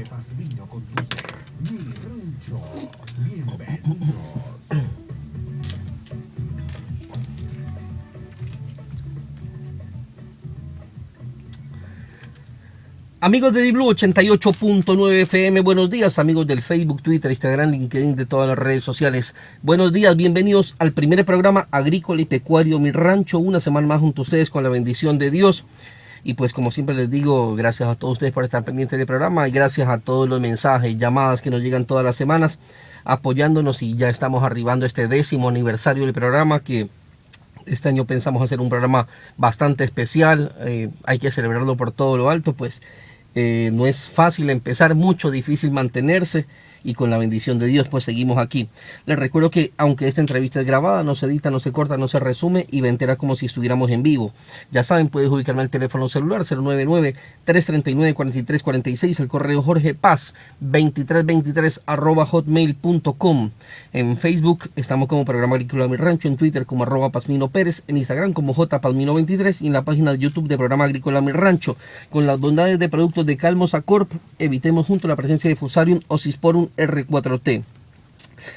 Pazmino conduce Mi Rancho. Bienvenidos. Amigos de Diblu 88.9 FM, buenos días, amigos del Facebook, Twitter, Instagram, LinkedIn, de todas las redes sociales. Buenos días, bienvenidos al primer programa agrícola y pecuario Mi Rancho, una semana más junto a ustedes con la bendición de Dios. Y pues como siempre les digo, gracias a todos ustedes por estar pendientes del programa y gracias a todos los mensajes, llamadas que nos llegan todas las semanas apoyándonos, y ya estamos arribando a este 10º aniversario del programa, que este año pensamos hacer un programa bastante especial. Hay que celebrarlo por todo lo alto, pues no es fácil empezar, mucho difícil mantenerse, y con la bendición de Dios pues seguimos aquí. Les recuerdo que aunque esta entrevista es grabada, no se edita, no se corta, no se resume y va entera como si estuviéramos en vivo. Ya saben, puedes ubicarme al teléfono celular 099-339-4346, el correo Jorge Paz 2323@hotmail.com. En Facebook estamos como Programa Agrícola Mi Rancho, en Twitter como @Pazmino Pérez, en Instagram como jpalmino23 y en la página de YouTube de Programa Agrícola Mi Rancho. Con las bondades de productos de Calmosa Corp, evitemos junto la presencia de Fusarium o Cisporum R4T.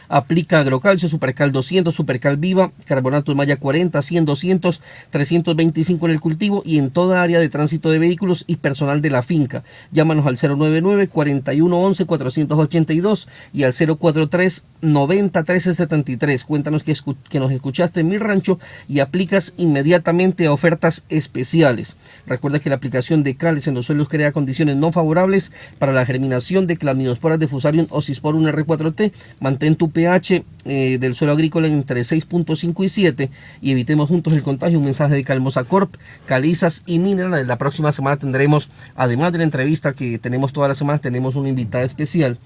Aplica Agrocalcio, Supercal 200, Supercal Viva, Carbonato de Malla 40, 100, 200, 325 en el cultivo y en toda área de tránsito de vehículos y personal de la finca. Llámanos al 099-4111-482 y al 043-90-1373. Cuéntanos que nos escuchaste en Mi Rancho y aplicas inmediatamente a ofertas especiales. Recuerda que la aplicación de cales en los suelos crea condiciones no favorables para la germinación de cladmidosporas de Fusarium o Cisporum R4T. Mantén tu pH del suelo agrícola entre 6.5 y 7 y evitemos juntos el contagio. Un mensaje de Calmosa Corp, Calizas y Minerales. La próxima semana tendremos, además de la entrevista que tenemos todas las semanas, tenemos una invitada especial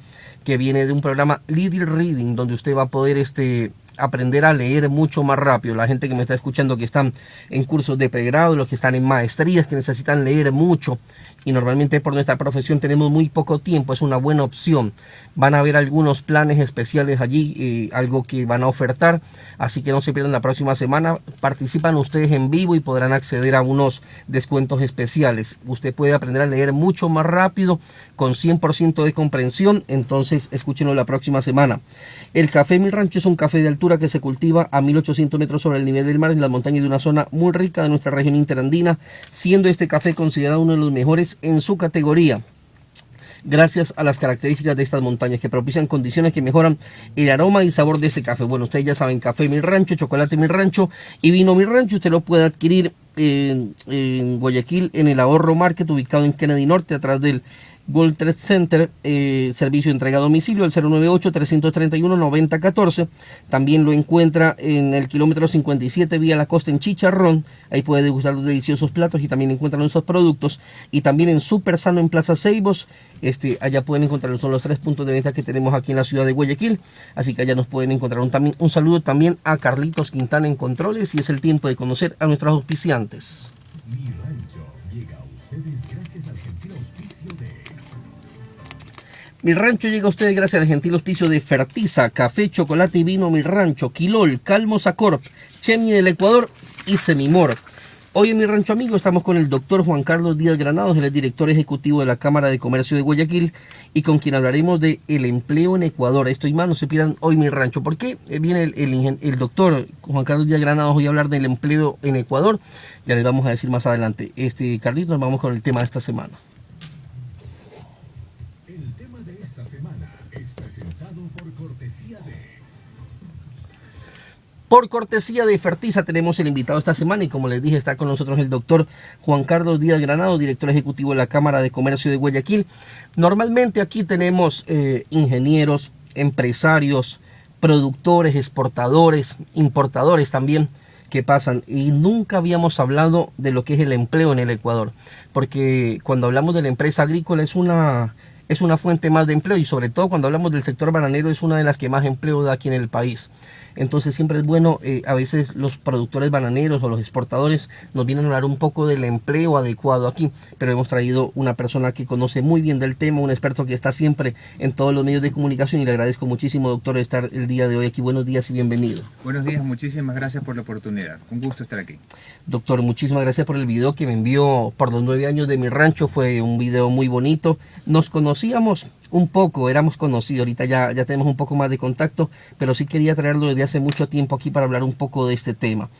que viene de un programa Little Reading, donde usted va a poder aprender a leer mucho más rápido. La gente que me está escuchando, que están en cursos de pregrado, los que están en maestrías, que necesitan leer mucho, y normalmente por nuestra profesión tenemos muy poco tiempo, es una buena opción. Van a haber algunos planes especiales allí, algo que van a ofertar, así que no se pierdan la próxima semana. Participan ustedes en vivo y podrán acceder a unos descuentos especiales. Usted puede aprender a leer mucho más rápido, con 100% de comprensión, entonces escúchenlo la próxima semana. El café Mi Rancho es un café de altura que se cultiva a 1800 metros sobre el nivel del mar en las montañas de una zona muy rica de nuestra región interandina, siendo este café considerado uno de los mejores en su categoría, gracias a las características de estas montañas que propician condiciones que mejoran el aroma y sabor de este café. Bueno, ustedes ya saben, café Mi Rancho, chocolate Mi Rancho y vino Mi Rancho. Usted lo puede adquirir en Guayaquil, en el Ahorro Market, ubicado en Kennedy Norte, atrás del World Trade Center. Servicio de entrega a domicilio al 098-331-9014. También lo encuentra en el kilómetro 57 vía La Costa en Chicharrón. Ahí puede degustar los deliciosos platos y también encuentran nuestros productos. Y también en Super Sano en Plaza Ceibos. Allá pueden encontrar, son los 3 puntos de venta que tenemos aquí en la ciudad de Guayaquil. Así que allá nos pueden encontrar. Un saludo también a Carlitos Quintana en Controles, y es el tiempo de conocer a nuestros auspiciantes. Mi Rancho llega a ustedes gracias al gentil auspicio de... Mi Rancho llega a ustedes gracias al gentil auspicio de Fertiza, café, chocolate y vino Mi Rancho, Quilol, Calmosa Corp, Chemie del Ecuador y Semimor. Hoy en Mi Rancho, amigo, estamos con el doctor Juan Carlos Díaz Granados, él es director ejecutivo de la Cámara de Comercio de Guayaquil, y con quien hablaremos de el empleo en Ecuador. Esto y más, no se pierdan hoy Mi Rancho. ¿Por qué viene el doctor Juan Carlos Díaz Granados hoy a hablar del empleo en Ecuador? Ya les vamos a decir más adelante. Carlitos, nos vamos con el tema de esta semana. El tema de esta semana es presentado por cortesía de... Por cortesía de Fertiza tenemos el invitado esta semana, y como les dije, está con nosotros el doctor Juan Carlos Díaz Granados, director ejecutivo de la Cámara de Comercio de Guayaquil. Normalmente aquí tenemos ingenieros, empresarios, productores, exportadores, importadores también que pasan, y nunca habíamos hablado de lo que es el empleo en el Ecuador, porque cuando hablamos de la empresa agrícola es una fuente más de empleo, y sobre todo cuando hablamos del sector bananero es una de las que más empleo da aquí en el país. Entonces siempre es bueno, a veces los productores bananeros o los exportadores nos vienen a hablar un poco del empleo adecuado aquí, pero hemos traído una persona que conoce muy bien del tema, un experto que está siempre en todos los medios de comunicación, y le agradezco muchísimo, doctor, estar el día de hoy aquí. Buenos días y bienvenido. Buenos días, muchísimas gracias por la oportunidad, un gusto estar aquí. Doctor, muchísimas gracias por el video que me envió por los 9 años de Mi Rancho, fue un video muy bonito. Nos conocemos conocíamos un poco, éramos conocidos, ahorita ya tenemos un poco más de contacto, pero sí quería traerlo desde hace mucho tiempo aquí para hablar un poco de este tema.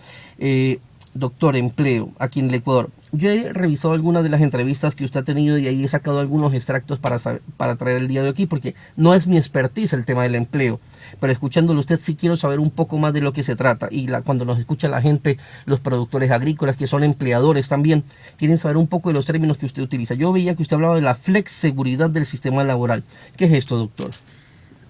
Doctor, empleo aquí en el Ecuador. Yo he revisado algunas de las entrevistas que usted ha tenido y ahí he sacado algunos extractos para traer el día de aquí, porque no es mi expertise el tema del empleo, pero escuchándolo usted sí quiero saber un poco más de lo que se trata. Y cuando nos escucha la gente, los productores agrícolas que son empleadores también, quieren saber un poco de los términos que usted utiliza. Yo veía que usted hablaba de la flexseguridad del sistema laboral. ¿Qué es esto, doctor?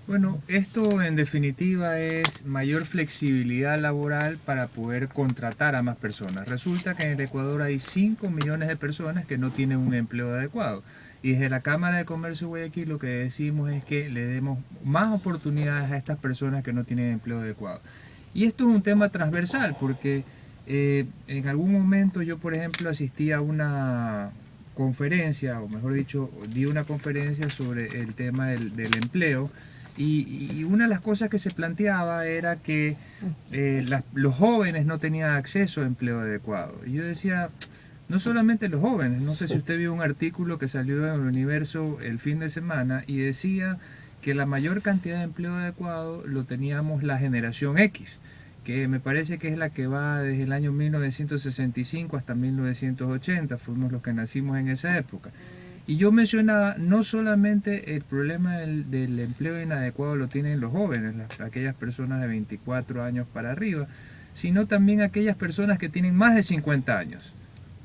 Bueno, esto en definitiva es mayor flexibilidad laboral para poder contratar a más personas. Resulta que en el Ecuador hay 5 millones de personas que no tienen un empleo adecuado. Y desde la Cámara de Comercio de Guayaquil lo que decimos es que le demos más oportunidades a estas personas que no tienen empleo adecuado. Y esto es un tema transversal porque en algún momento yo, por ejemplo, asistí a una conferencia, o mejor dicho, di una conferencia sobre el tema del empleo. Y una de las cosas que se planteaba era que los jóvenes no tenían acceso a empleo adecuado. Y yo decía, no solamente los jóvenes, no sé si usted vio un artículo que salió en el Universo el fin de semana y decía que la mayor cantidad de empleo adecuado lo teníamos la generación X, que me parece que es la que va desde el año 1965 hasta 1980, fuimos los que nacimos en esa época. Y yo mencionaba, no solamente el problema del empleo inadecuado lo tienen los jóvenes, aquellas personas de 24 años para arriba, sino también aquellas personas que tienen más de 50 años.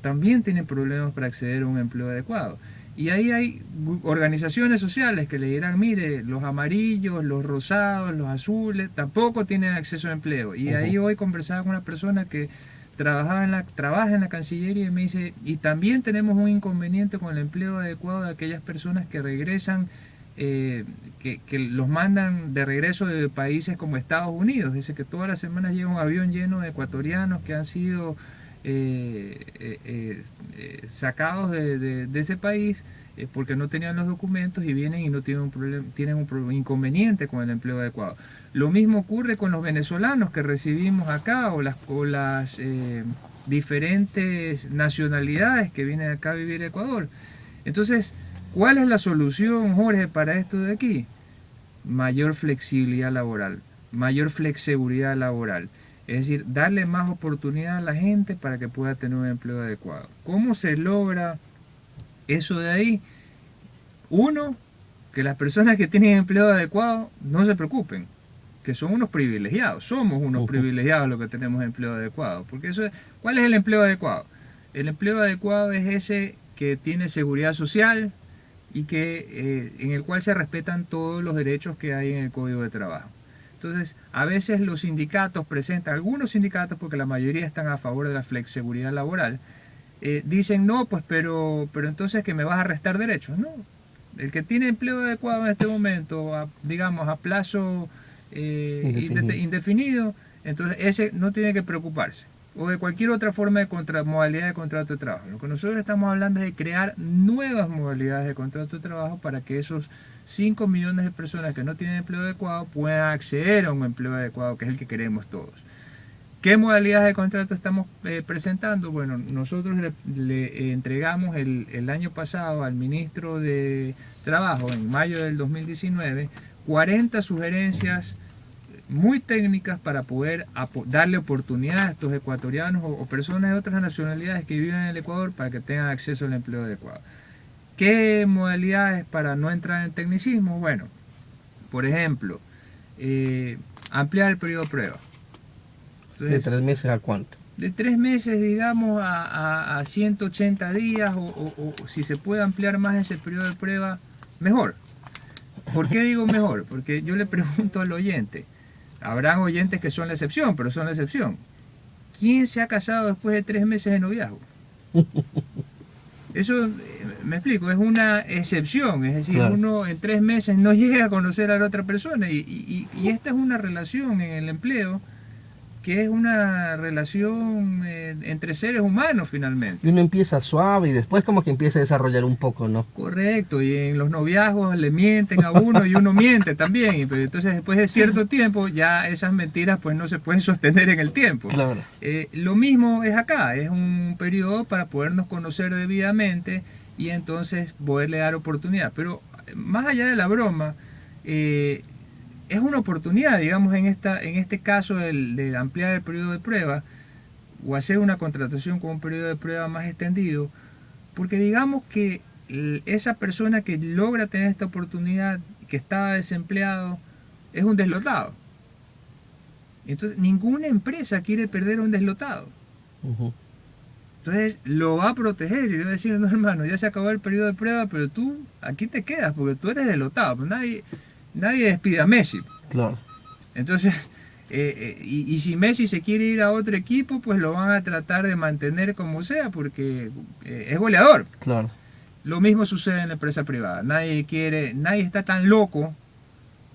También tienen problemas para acceder a un empleo adecuado. Y ahí hay organizaciones sociales que le dirán, mire, los amarillos, los rosados, los azules, tampoco tienen acceso a empleo. Y ahí hoy conversaba con una persona que trabaja en la Cancillería y me dice, y también tenemos un inconveniente con el empleo adecuado de aquellas personas que regresan, que los mandan de regreso de países como Estados Unidos. Dice que todas las semanas llega un avión lleno de ecuatorianos que han sido sacados de ese país porque no tenían los documentos y vienen y no tienen un problema, tienen un inconveniente con el empleo adecuado. Lo mismo ocurre con los venezolanos que recibimos acá o las diferentes nacionalidades que vienen acá a vivir a Ecuador. Entonces, ¿cuál es la solución, Jorge, para esto de aquí? Mayor flexibilidad laboral, mayor flexseguridad laboral. Es decir, darle más oportunidad a la gente para que pueda tener un empleo adecuado. ¿Cómo se logra eso de ahí? Uno, que las personas que tienen empleo adecuado no se preocupen, que son unos privilegiados. Somos unos privilegiados los que tenemos empleo adecuado. Porque eso ¿cuál es el empleo adecuado? El empleo adecuado es ese que tiene seguridad social y que en el cual se respetan todos los derechos que hay en el Código de Trabajo. Entonces, a veces los sindicatos presentan, algunos sindicatos, porque la mayoría están a favor de la flexseguridad laboral, dicen, no, pues, pero entonces que me vas a restar derechos. No, el que tiene empleo adecuado en este momento, digamos, a plazo indefinido, entonces ese no tiene que preocuparse. O de cualquier otra forma de modalidad de contrato de trabajo. Lo que nosotros estamos hablando es de crear nuevas modalidades de contrato de trabajo para que esos 5 millones de personas que no tienen empleo adecuado puedan acceder a un empleo adecuado, que es el que queremos todos. ¿Qué modalidades de contrato estamos presentando? Bueno, nosotros le entregamos el año pasado al ministro de Trabajo, en mayo del 2019, 40 sugerencias muy técnicas para poder darle oportunidad a estos ecuatorianos o personas de otras nacionalidades que viven en el Ecuador para que tengan acceso al empleo adecuado. ¿Qué modalidades para no entrar en tecnicismo? Bueno, por ejemplo, ampliar el periodo de prueba. Entonces, ¿de 3 meses a cuánto? De 3 meses, digamos, a 180 días o si se puede ampliar más ese periodo de prueba, mejor. ¿Por qué digo mejor? Porque yo le pregunto al oyente, habrán oyentes que son la excepción, pero son la excepción. ¿Quién se ha casado después de 3 meses de noviazgo? Eso, me explico, es una excepción, es decir, claro, uno en 3 meses no llega a conocer a la otra persona y esta es una relación en el empleo que es una relación entre seres humanos finalmente. Y uno empieza suave y después como que empieza a desarrollar un poco, ¿no? Correcto, y en los noviazgos le mienten a uno y uno miente también, y entonces después de cierto tiempo ya esas mentiras pues no se pueden sostener en el tiempo. Claro. Lo mismo es acá, es un periodo para podernos conocer debidamente y entonces poderle dar oportunidad, pero más allá de la broma, es una oportunidad, digamos, en este caso de ampliar el periodo de prueba o hacer una contratación con un periodo de prueba más extendido, porque digamos que esa persona que logra tener esta oportunidad, que estaba desempleado, es un deslotado. Entonces, ninguna empresa quiere perder a un deslotado. Entonces, lo va a proteger y le va a decir, no, hermano, ya se acabó el periodo de prueba, pero tú aquí te quedas porque tú eres deslotado. Pues nadie despide a Messi. Claro. Entonces, y si Messi se quiere ir a otro equipo, pues lo van a tratar de mantener como sea, porque es goleador. Claro. Lo mismo sucede en la empresa privada. Nadie está tan loco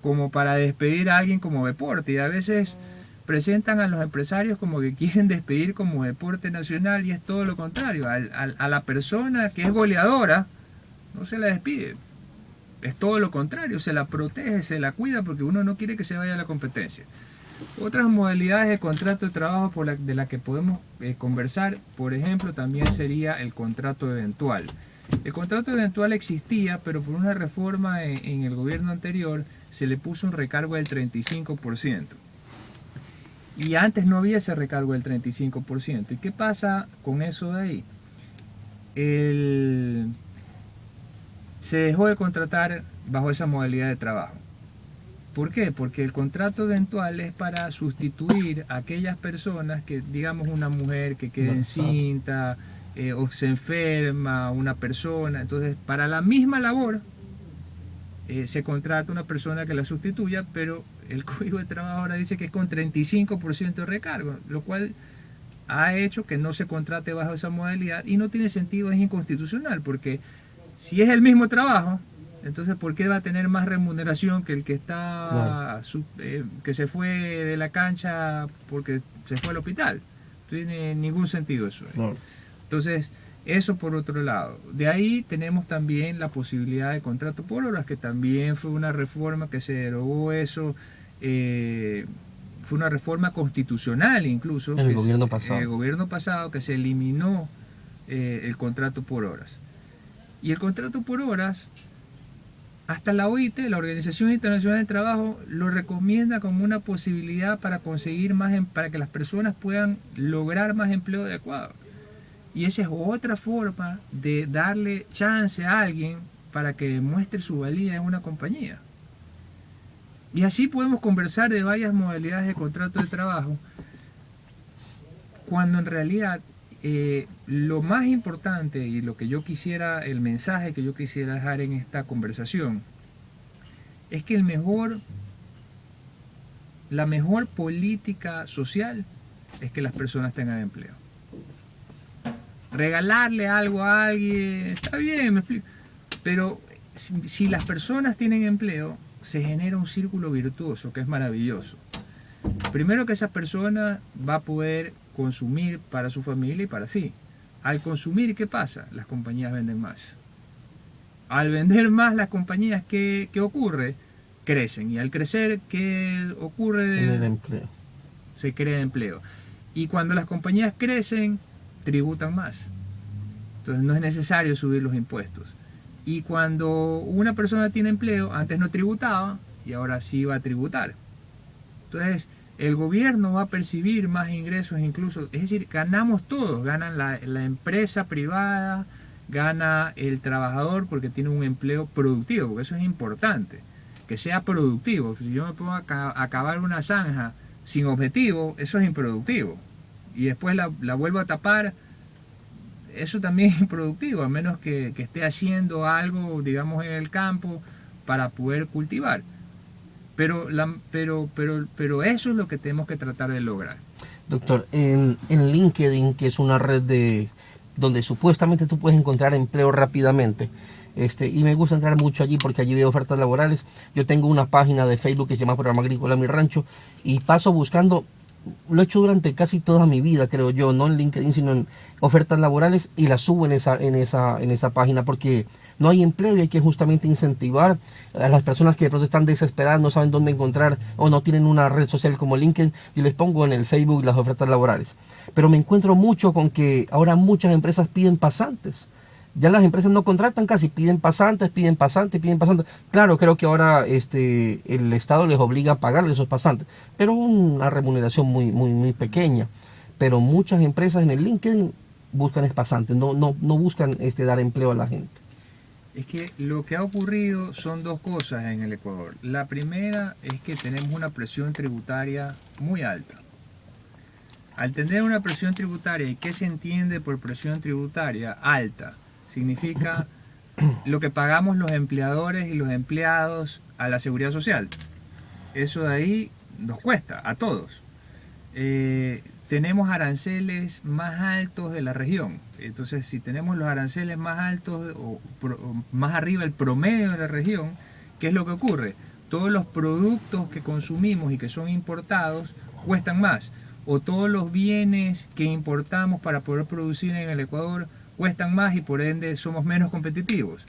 como para despedir a alguien como deporte. Y a veces presentan a los empresarios como que quieren despedir como deporte nacional, y es todo lo contrario. A la persona que es goleadora no se la despide. Es todo lo contrario, se la protege, se la cuida, porque uno no quiere que se vaya a la competencia. Otras modalidades de contrato de trabajo de la que podemos conversar, por ejemplo, también sería el contrato eventual. El contrato eventual existía, pero por una reforma en el gobierno anterior se le puso un recargo del 35%. Y antes no había ese recargo del 35%. ¿Y qué pasa con eso de ahí? Se dejó de contratar bajo esa modalidad de trabajo. ¿Por qué? Porque el contrato eventual es para sustituir a aquellas personas que, digamos, una mujer que quede encinta, o se enferma una persona. Entonces, para la misma labor se contrata una persona que la sustituya, pero el Código de Trabajo ahora dice que es con 35% de recargo, lo cual ha hecho que no se contrate bajo esa modalidad, y no tiene sentido, es inconstitucional, porque si es el mismo trabajo, entonces ¿por qué va a tener más remuneración que el que está que se fue de la cancha porque se fue al hospital? No tiene ningún sentido eso. Claro. Entonces, eso por otro lado. De ahí tenemos también la posibilidad de contrato por horas, que también fue una reforma que se derogó eso. Fue una reforma constitucional incluso. En el gobierno pasado. El gobierno pasado, que se eliminó el contrato por horas. Y el contrato por horas, hasta la OIT, la Organización Internacional del Trabajo, lo recomienda como una posibilidad para conseguir para que las personas puedan lograr más empleo adecuado. Y esa es otra forma de darle chance a alguien para que demuestre su valía en una compañía. Y así podemos conversar de varias modalidades de contrato de trabajo, cuando en realidad lo más importante y el mensaje que yo quisiera dejar en esta conversación es que la mejor política social es que las personas tengan empleo. Regalarle algo a alguien, está bien, me explico, pero si las personas tienen empleo, se genera un círculo virtuoso que es maravilloso. Primero, que esa persona va a poder consumir para su familia y para sí. Al consumir, ¿qué pasa? Las compañías venden más. Al vender más las compañías, ¿qué ocurre? Crecen. Y al crecer, ¿qué ocurre? En el empleo. Se crea empleo. Y cuando las compañías crecen, tributan más. Entonces no es necesario subir los impuestos. Y cuando una persona tiene empleo, antes no tributaba y ahora sí va a tributar. Entonces el gobierno va a percibir más ingresos incluso. Es decir, ganamos todos. Gana la empresa privada, gana el trabajador porque tiene un empleo productivo, porque eso es importante, que sea productivo. Si yo me pongo a cavar una zanja sin objetivo, eso es improductivo. Y después la vuelvo a tapar, eso también es improductivo, a menos que esté haciendo algo, digamos, en el campo para poder cultivar. Pero eso es lo que tenemos que tratar de lograr. Doctor, en LinkedIn, que es una red donde supuestamente tú puedes encontrar empleo rápidamente, y me gusta entrar mucho allí porque allí veo ofertas laborales. Yo tengo una página de Facebook que se llama Programa Agrícola Mi Rancho, y paso buscando. Lo he hecho durante casi toda mi vida, creo yo, no en LinkedIn, sino en ofertas laborales, y las subo en esa página porque no hay empleo, y hay que justamente incentivar a las personas que de pronto están desesperadas, no saben dónde encontrar o no tienen una red social como LinkedIn. Yo les pongo en el Facebook las ofertas laborales. Pero me encuentro mucho con que ahora muchas empresas piden pasantes. Ya las empresas no contratan casi, piden pasantes, piden pasantes, piden pasantes. Claro, creo que ahora el Estado les obliga a pagarle esos pasantes, pero una remuneración muy pequeña. Pero muchas empresas en el LinkedIn buscan es pasantes, no buscan dar empleo a la gente. Es que lo que ha ocurrido son dos cosas en el Ecuador. La primera es que tenemos una presión tributaria muy alta. Al tener una presión tributaria, ¿y qué se entiende por presión tributaria alta? Significa lo que pagamos los empleadores y los empleados a la seguridad social. Eso de ahí nos cuesta a todos. Tenemos aranceles más altos de la región. Entonces, si tenemos los aranceles más altos o más arriba el promedio de la región, ¿qué es lo que ocurre? Todos los productos que consumimos y que son importados cuestan más. O todos los bienes que importamos para poder producir en el Ecuador cuestan más y por ende somos menos competitivos.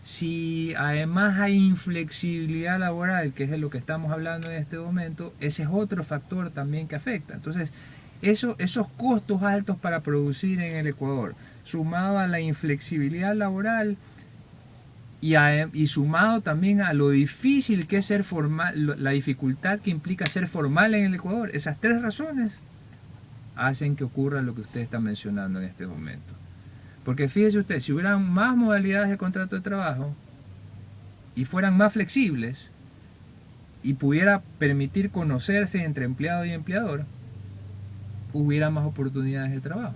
Si además hay inflexibilidad laboral, que es de lo que estamos hablando en este momento, ese es otro factor también que afecta. Entonces, esos costos altos para producir en el Ecuador, sumado a la inflexibilidad laboral y sumado también a lo difícil que es ser formal, la dificultad que implica ser formal en el Ecuador, esas tres razones hacen que ocurra lo que usted está mencionando en este momento. Porque fíjese usted, si hubieran más modalidades de contrato de trabajo y fueran más flexibles y pudiera permitir conocerse entre empleado y empleador, hubiera más oportunidades de trabajo.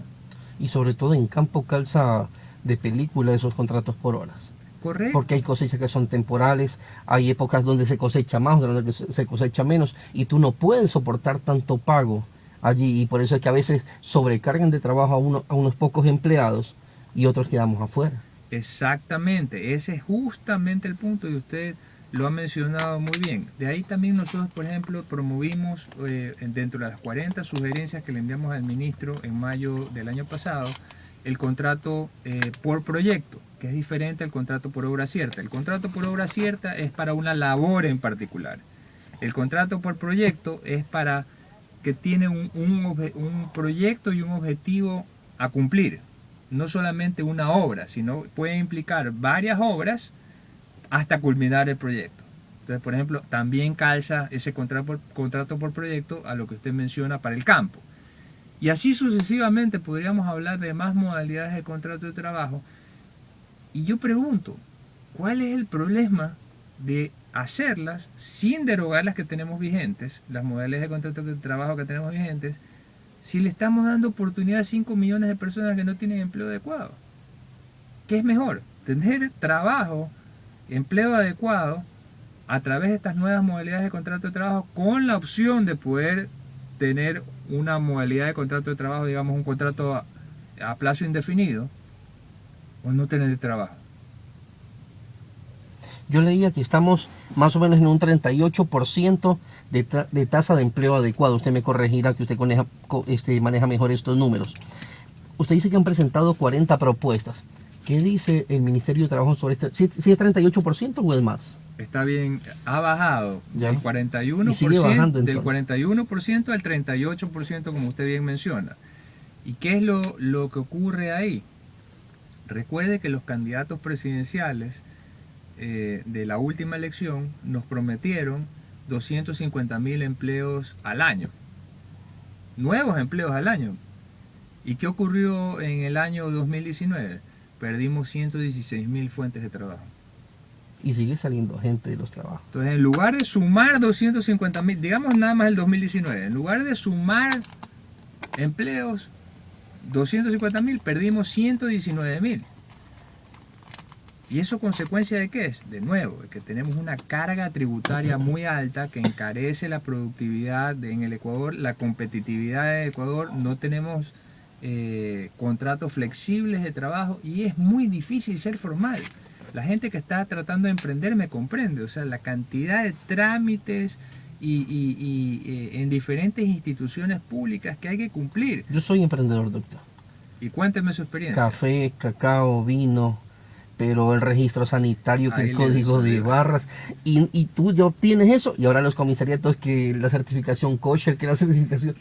Y sobre todo en campo calza de película esos contratos por horas. Correcto. Porque hay cosechas que son temporales, hay épocas donde se cosecha más, otras donde se cosecha menos, y tú no puedes soportar tanto pago allí, y por eso es que a veces sobrecargan de trabajo a unos pocos empleados y otros quedamos afuera. Exactamente, ese es justamente el punto y usted lo ha mencionado muy bien. De ahí también nosotros, por ejemplo, promovimos dentro de las 40 sugerencias que le enviamos al ministro en mayo del año pasado, el contrato por proyecto, que es diferente al contrato por obra cierta. El contrato por obra cierta es para una labor en particular. El contrato por proyecto es para que tiene un proyecto y un objetivo a cumplir. No solamente una obra, sino puede implicar varias obras hasta culminar el proyecto. Entonces, por ejemplo, también calza ese contrato por proyecto a lo que usted menciona para el campo. Y así sucesivamente podríamos hablar de más modalidades de contrato de trabajo. Y yo pregunto, ¿cuál es el problema de hacerlas sin derogar las que tenemos vigentes, las modalidades de contrato de trabajo que tenemos vigentes, si le estamos dando oportunidad a 5 millones de personas que no tienen empleo adecuado? ¿Qué es mejor? Tener trabajo, empleo adecuado, a través de estas nuevas modalidades de contrato de trabajo, con la opción de poder tener una modalidad de contrato de trabajo, digamos un contrato a plazo indefinido, o no tener trabajo. Yo leía que estamos más o menos en un 38% de tasa de empleo adecuado. Usted me corregirá que usted maneja mejor estos números. Usted dice que han presentado 40 propuestas. ¿Qué dice el Ministerio de Trabajo sobre esto? ¿Si es 38% o es más? Está bien, ha bajado ¿Ya? del 41%, Y sigue bajando, del 41% al 38%, como usted bien menciona. ¿Y qué es lo que ocurre ahí? Recuerde que los candidatos presidenciales de la última elección nos prometieron 250.000 empleos al año, nuevos empleos al año. ¿Y qué ocurrió en el año 2019? Perdimos 116.000 fuentes de trabajo. Y sigue saliendo gente de los trabajos. Entonces, en lugar de sumar 250.000, digamos nada más el 2019, en lugar de sumar empleos, 250.000, perdimos 119.000. ¿Y eso consecuencia de qué es? De nuevo, de que tenemos una carga tributaria muy alta que encarece la productividad en el Ecuador, la competitividad del Ecuador, no tenemos contratos flexibles de trabajo y es muy difícil ser formal. La gente que está tratando de emprender me comprende, o sea, la cantidad de trámites y en diferentes instituciones públicas que hay que cumplir. Yo soy emprendedor, doctor. Y cuénteme su experiencia. Café, cacao, vino, pero el registro sanitario, que Ahí el le código de resolvió. barras, y tú ya obtienes eso, y ahora los comisariatos que la certificación kosher, que la certificación,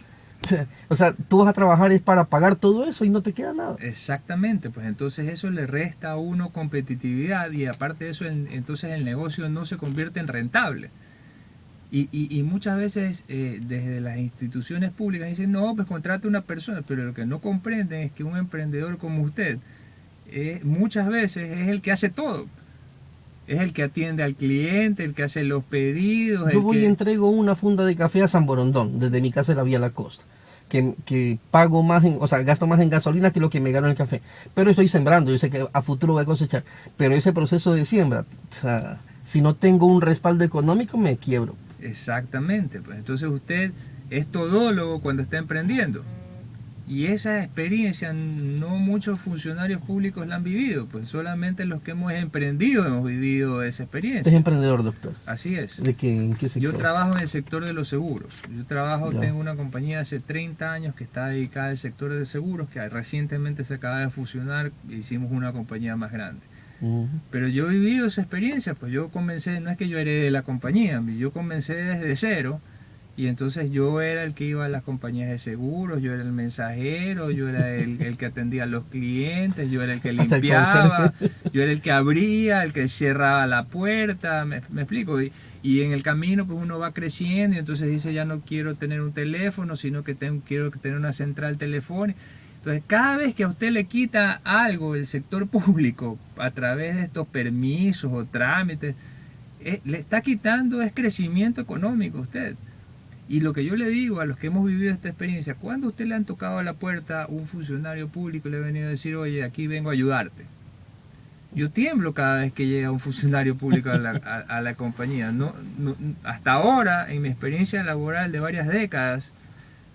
O sea, tú vas a trabajar es para pagar todo eso y no te queda nada. Exactamente, pues entonces eso le resta a uno competitividad y aparte de eso, entonces el negocio no se convierte en rentable. Y muchas veces desde las instituciones públicas dicen, no, pues contrate una persona, pero lo que no comprenden es que un emprendedor como usted muchas veces es el que hace todo. Es el que atiende al cliente, el que hace los pedidos. Yo el voy y que... entrego una funda de café a San Borondón, desde mi casa de la Vía La Costa. Que pago más o sea, gasto más en gasolina que lo que me gano en el café. Pero estoy sembrando, yo sé que a futuro voy a cosechar. Pero ese proceso de siembra, o sea, si no tengo un respaldo económico, me quiebro. Exactamente, pues entonces usted es todólogo cuando está emprendiendo. Y esa experiencia no muchos funcionarios públicos la han vivido, pues solamente los que hemos emprendido hemos vivido esa Usted experiencia. es emprendedor, doctor. Así es. ¿En qué sector? Yo trabajo en el sector de los seguros. Ya. Tengo una compañía hace 30 años que está dedicada al sector de seguros, que recientemente se acaba de fusionar e hicimos una compañía más grande. Pero yo he vivido esa experiencia, pues yo comencé, no es que yo heredé la compañía, yo comencé desde cero y entonces yo era el que iba a las compañías de seguros, yo era el mensajero, yo era el que atendía a los clientes, yo era el que Hasta el limpiaba, yo era el que abría, el que cerraba la puerta, me explico. Y en el camino pues uno va creciendo y entonces dice ya no quiero tener un teléfono, sino que quiero tener una central telefónica. Entonces, cada vez que a usted le quita algo el sector público a través de estos permisos o trámites, le está quitando es crecimiento económico a usted. Y lo que yo le digo a los que hemos vivido esta experiencia, cuando a usted le han tocado a la puerta un funcionario público y le ha venido a decir, oye, aquí vengo a ayudarte. Yo tiemblo cada vez que llega un funcionario público a la compañía. Hasta ahora, en mi experiencia laboral de varias décadas,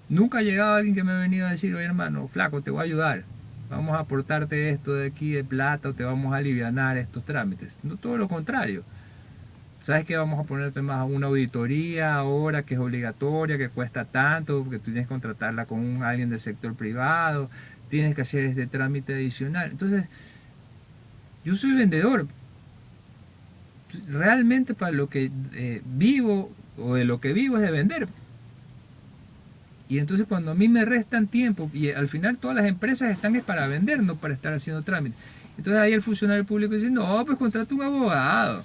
nunca ha llegado alguien que me ha venido a decir, oye hermano, flaco, te voy a ayudar. Vamos a aportarte esto de aquí de plata o te vamos a alivianar estos trámites. No, todo lo contrario. ¿Sabes que vamos a ponerte más a una auditoría ahora que es obligatoria, que cuesta tanto, porque tú tienes que contratarla con alguien del sector privado, tienes que hacer este trámite adicional? Entonces, yo soy vendedor. Realmente para lo que vivo o de lo que vivo es de vender. Y entonces cuando a mí me restan tiempo, y al final todas las empresas están es para vender, no para estar haciendo trámites. Entonces ahí el funcionario público dice, no, pues contrata un abogado.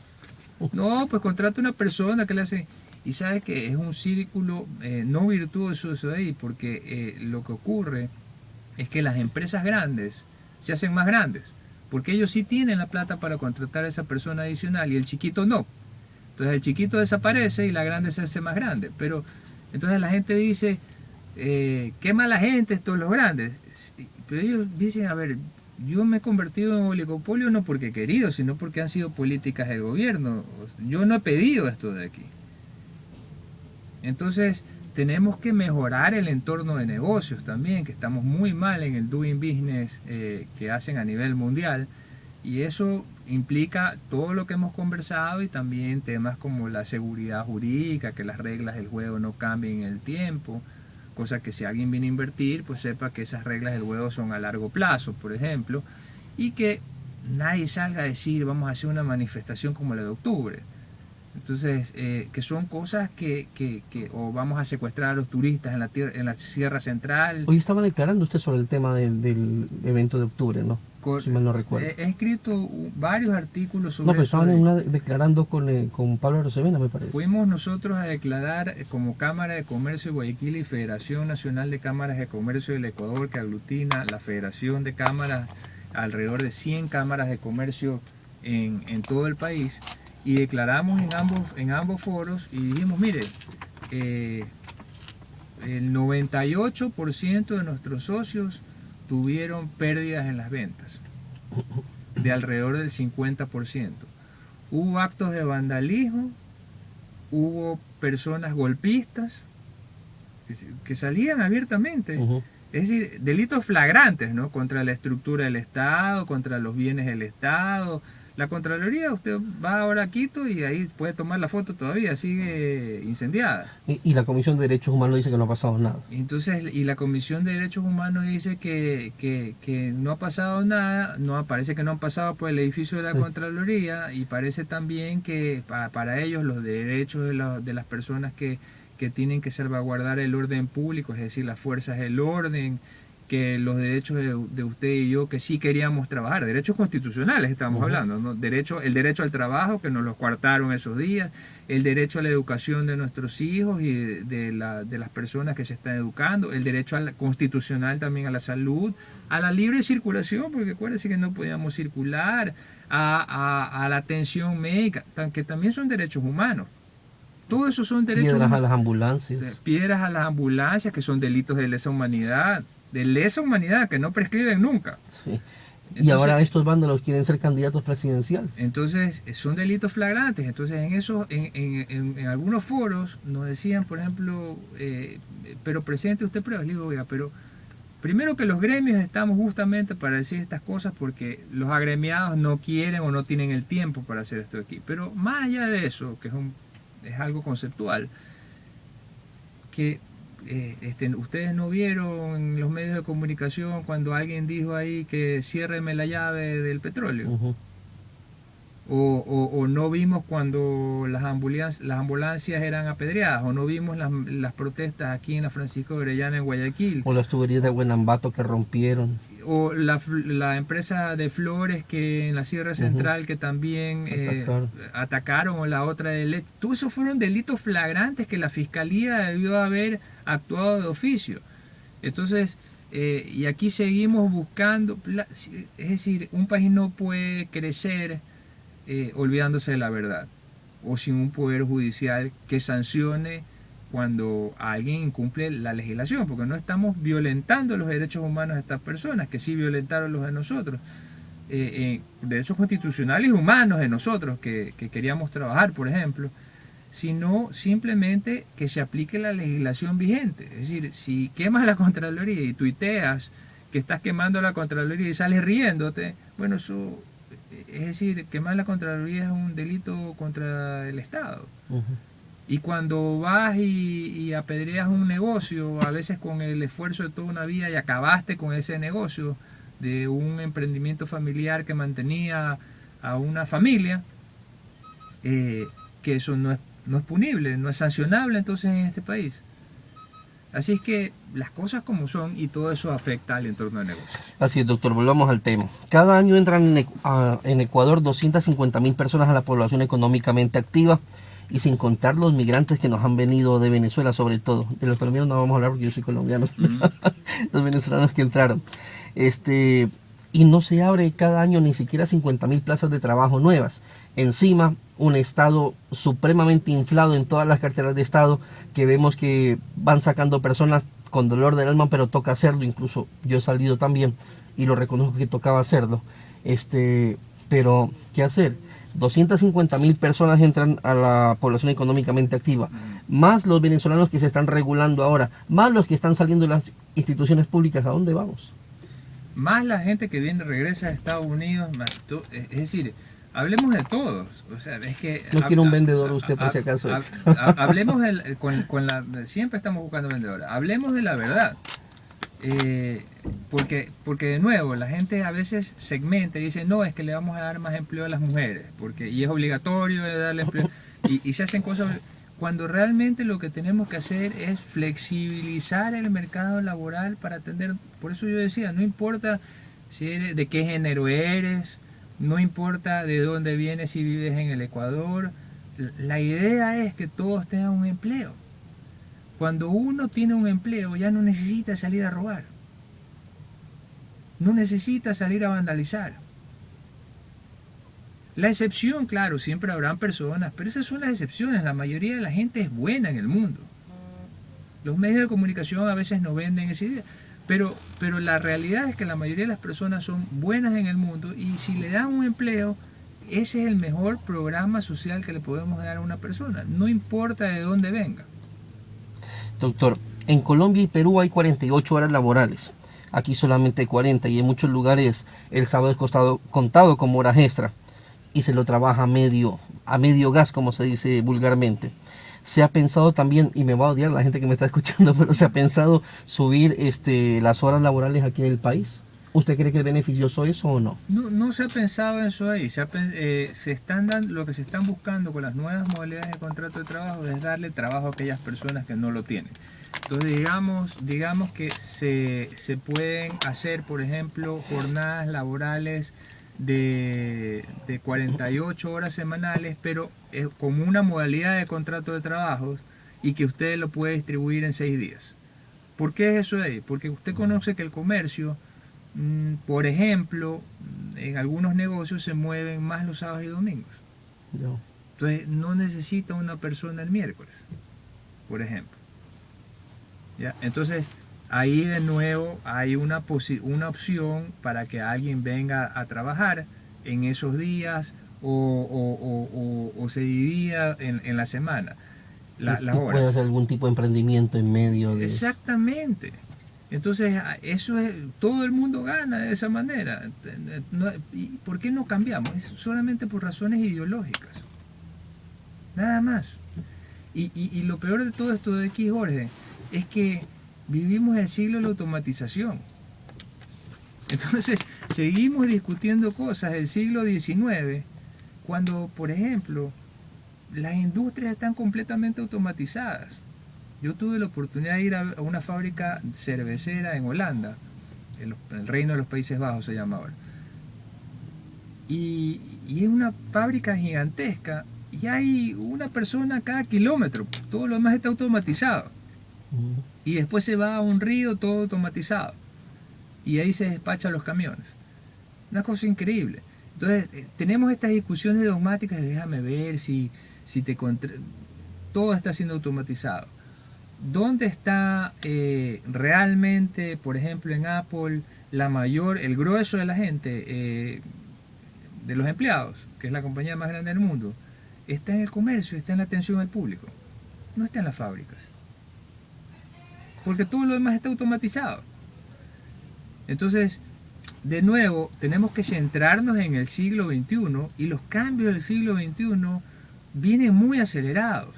No, pues contrata una persona que le hace... Y sabes que es un círculo no virtuoso eso de ahí, porque lo que ocurre es que las empresas grandes se hacen más grandes, porque ellos sí tienen la plata para contratar a esa persona adicional y el chiquito no. Entonces el chiquito desaparece y la grande se hace más grande. Pero entonces la gente dice... qué mala gente estos los grandes. Pero ellos dicen, a ver, yo me he convertido en oligopolio no porque he querido, sino porque han sido políticas del gobierno. Yo no he pedido esto de aquí. Entonces tenemos que mejorar el entorno de negocios también, que estamos muy mal en el doing business que hacen a nivel mundial, y eso implica todo lo que hemos conversado y también temas como la seguridad jurídica, que las reglas del juego no cambien en el tiempo, cosa que si alguien viene a invertir, pues sepa que esas reglas del juego son a largo plazo, por ejemplo, y que nadie salga a decir vamos a hacer una manifestación como la de octubre. Entonces, que son cosas o vamos a secuestrar a los turistas en la Sierra Central. Hoy estaba declarando usted sobre el tema del evento de octubre, ¿no? Si mal no recuerdo. He escrito varios artículos sobre No, pero eso. estaban declarando con Pablo Arosemena, me parece. Fuimos nosotros a declarar como Cámara de Comercio de Guayaquil y Federación Nacional de Cámaras de Comercio del Ecuador, que aglutina la Federación de Cámaras, alrededor de 100 cámaras de comercio en todo el país, y declaramos en ambos foros y dijimos, mire, el 98% de nuestros socios tuvieron pérdidas en las ventas, de alrededor del 50%. Hubo actos de vandalismo, hubo personas golpistas que salían abiertamente. Es decir, delitos flagrantes, ¿no? Contra la estructura del Estado, contra los bienes del Estado. La Contraloría, usted va ahora a Quito y ahí puede tomar la foto todavía, sigue incendiada. Y la Comisión de Derechos Humanos dice que no ha pasado nada. Entonces, y la Comisión de Derechos Humanos dice que no ha pasado nada, parece que no han pasado por el edificio de la Contraloría, y parece también que para ellos los derechos de las personas que que tienen que salvaguardar el orden público, es decir, las fuerzas del orden, que los derechos de usted y yo, que sí queríamos trabajar, derechos constitucionales estamos hablando, ¿no? El derecho al trabajo, que nos los coartaron esos días, el derecho a la educación de nuestros hijos y de las personas que se están educando, el derecho constitucional también a la salud, a la libre circulación, porque acuérdense que no podíamos circular, a la atención médica, que también son derechos humanos. Todo eso son derechos Piedras humanos. a las ambulancias. Piedras a las ambulancias, que son delitos de lesa humanidad, que no prescriben nunca. Sí. Entonces, y ahora estos vándalos quieren ser candidatos presidenciales. Entonces, son delitos flagrantes. Entonces, en algunos foros nos decían, por ejemplo, pero presidente, usted prueba. Le digo, oiga, pero primero que los gremios estamos justamente para decir estas cosas porque los agremiados no quieren o no tienen el tiempo para hacer esto aquí. Pero más allá de eso, que es algo conceptual, que ustedes no vieron en los medios de comunicación cuando alguien dijo ahí que ciérreme la llave del petróleo. O no vimos cuando las ambulancias eran apedreadas, o no vimos las protestas aquí en la Francisco de Orellana en Guayaquil, O las tuberías de Buenambato que rompieron. o la empresa de flores que en la Sierra Central que también atacaron, o la otra de leche. Todo eso fueron delitos flagrantes que la Fiscalía debió haber actuado de oficio. Entonces, y aquí seguimos buscando, es decir, un país no puede crecer olvidándose de la verdad, o sin un poder judicial que sancione cuando alguien incumple la legislación, porque no estamos violentando los derechos humanos de estas personas, que sí violentaron los de nosotros, derechos constitucionales y humanos de nosotros, que queríamos trabajar, por ejemplo, sino simplemente que se aplique la legislación vigente. Es decir, si quemas la Contraloría y tuiteas que estás quemando la Contraloría y sales riéndote, bueno, eso, es decir, quemar la Contraloría es un delito contra el Estado. Y cuando vas y apedreas un negocio, a veces con el esfuerzo de toda una vida, y acabaste con ese negocio de un emprendimiento familiar que mantenía a una familia, que eso no es punible, no es sancionable entonces en este país. Así es que las cosas como son, y todo eso afecta al entorno de negocios. Así es, doctor, volvamos al tema. Cada año entran en Ecuador 250.000 personas a la población económicamente activa, y sin contar los migrantes que nos han venido de Venezuela, sobre todo. De los colombianos no vamos a hablar porque yo soy colombiano. Los venezolanos que entraron. Y no se abre cada año ni siquiera 50.000 plazas de trabajo nuevas. Encima, un Estado supremamente inflado en todas las carteras de Estado, que vemos que van sacando personas con dolor del alma, pero toca hacerlo. Incluso yo he salido también y lo reconozco que tocaba hacerlo. Pero, ¿qué hacer? 250.000 personas entran a la población económicamente activa, más los venezolanos que se están regulando ahora, más los que están saliendo de las instituciones públicas. ¿A dónde vamos? Más la gente que regresa a Estados Unidos, es decir, hablemos de todos. O sea, es que no quiero un vendedor usted, por si acaso. Hablemos siempre estamos buscando vendedores. Hablemos de la verdad. Porque de nuevo la gente a veces segmenta y dice, no, es que le vamos a dar más empleo a las mujeres y es obligatorio darle empleo, y se hacen cosas cuando realmente lo que tenemos que hacer es flexibilizar el mercado laboral para atender. Por eso yo decía, no importa de qué género eres, no importa de dónde vienes, si vives en el Ecuador, la idea es que todos tengan un empleo. Cuando uno tiene un empleo ya no necesita salir a robar, no necesita salir a vandalizar. La excepción, claro, siempre habrán personas, pero esas son las excepciones. La mayoría de la gente es buena en el mundo. Los medios de comunicación a veces no venden esa idea, pero la realidad es que la mayoría de las personas son buenas en el mundo, y si le dan un empleo, ese es el mejor programa social que le podemos dar a una persona, no importa de dónde venga. Doctor, en Colombia y Perú hay 48 horas laborales, aquí solamente 40, y en muchos lugares el sábado es contado como horas extra y se lo trabaja a medio gas, como se dice vulgarmente. Se ha pensado también, y me va a odiar la gente que me está escuchando, pero se ha pensado subir las horas laborales aquí en el país. ¿Usted cree que es beneficioso eso o no? No se ha pensado en eso ahí. Se están dando, lo que se están buscando con las nuevas modalidades de contrato de trabajo es darle trabajo a aquellas personas que no lo tienen. Entonces digamos que se pueden hacer, por ejemplo, jornadas laborales de 48 horas semanales, pero como una modalidad de contrato de trabajo y que usted lo puede distribuir en 6 días. ¿Por qué es eso de ahí? Porque usted conoce que el comercio, por ejemplo, en algunos negocios se mueven más los sábados y domingos. No. Entonces no necesita una persona el miércoles, por ejemplo. ¿Ya? Entonces ahí de nuevo hay una opción para que alguien venga a trabajar en esos días o se divida en la semana las Y puede horas. hacer algún tipo de emprendimiento en medio de... Exactamente. Entonces, eso es, todo el mundo gana de esa manera. ¿Y por qué no cambiamos? Es solamente por razones ideológicas. Nada más. Y lo peor de todo esto de aquí, Jorge, es que vivimos el siglo de la automatización. Entonces, seguimos discutiendo cosas del siglo XIX, cuando, por ejemplo, las industrias están completamente automatizadas. Yo tuve la oportunidad de ir a una fábrica cervecera en Holanda, el Reino de los Países Bajos se llama ahora. Y es una fábrica gigantesca y hay una persona cada kilómetro, todo lo demás está automatizado. Y después se va a un río todo automatizado y ahí se despachan los camiones. Una cosa increíble. Entonces, tenemos estas discusiones dogmáticas de déjame ver si todo está siendo automatizado. ¿Dónde está realmente, por ejemplo, en Apple, el grueso de la gente, de los empleados, que es la compañía más grande del mundo? Está en el comercio, está en la atención al público, no está en las fábricas. Porque todo lo demás está automatizado. Entonces, de nuevo, tenemos que centrarnos en el siglo XXI y los cambios del siglo XXI vienen muy acelerados.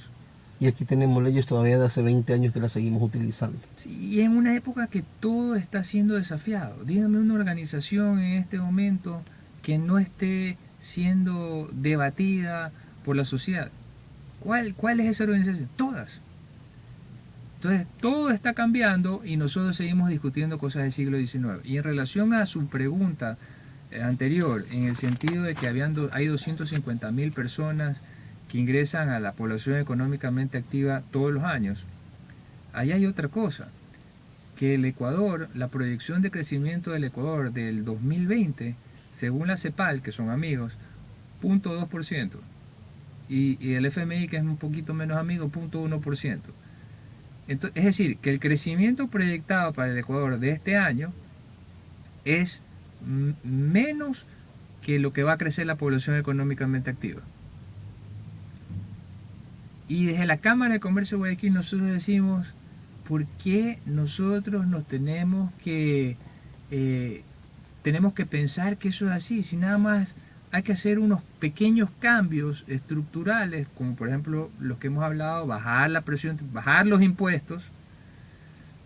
Y aquí tenemos leyes todavía de hace 20 años que las seguimos utilizando. Sí, y en una época que todo está siendo desafiado. Dígame una organización en este momento que no esté siendo debatida por la sociedad. ¿Cuál es esa organización? Todas. Entonces, todo está cambiando y nosotros seguimos discutiendo cosas del siglo XIX. Y en relación a su pregunta anterior, en el sentido de que hay 250.000 personas que ingresan a la población económicamente activa todos los años, ahí hay otra cosa, que el Ecuador, la proyección de crecimiento del Ecuador del 2020, según la CEPAL, que son amigos, 0.2%, y el FMI, que es un poquito menos amigo, 0.1%. Entonces, es decir, que el crecimiento proyectado para el Ecuador de este año es menos que lo que va a crecer la población económicamente activa. Y desde la Cámara de Comercio de Guayaquil nosotros decimos, ¿por qué nosotros nos tenemos que pensar que eso es así? Si nada más hay que hacer unos pequeños cambios estructurales, como por ejemplo los que hemos hablado, bajar la presión, bajar los impuestos,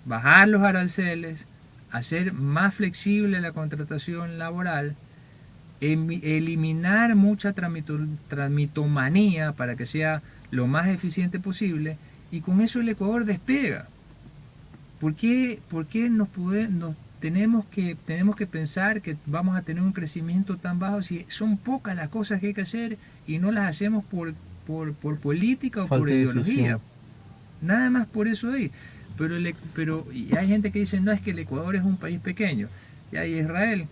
bajar los aranceles, hacer más flexible la contratación laboral, eliminar mucha tramitomanía para que sea lo más eficiente posible, y con eso el Ecuador despega. ¿Por qué tenemos que pensar que vamos a tener un crecimiento tan bajo si son pocas las cosas que hay que hacer y no las hacemos por política o Falta por de ideología? decisión. Nada más por eso ahí. Pero y hay gente que dice, no, es que el Ecuador es un país pequeño. Y hay Israel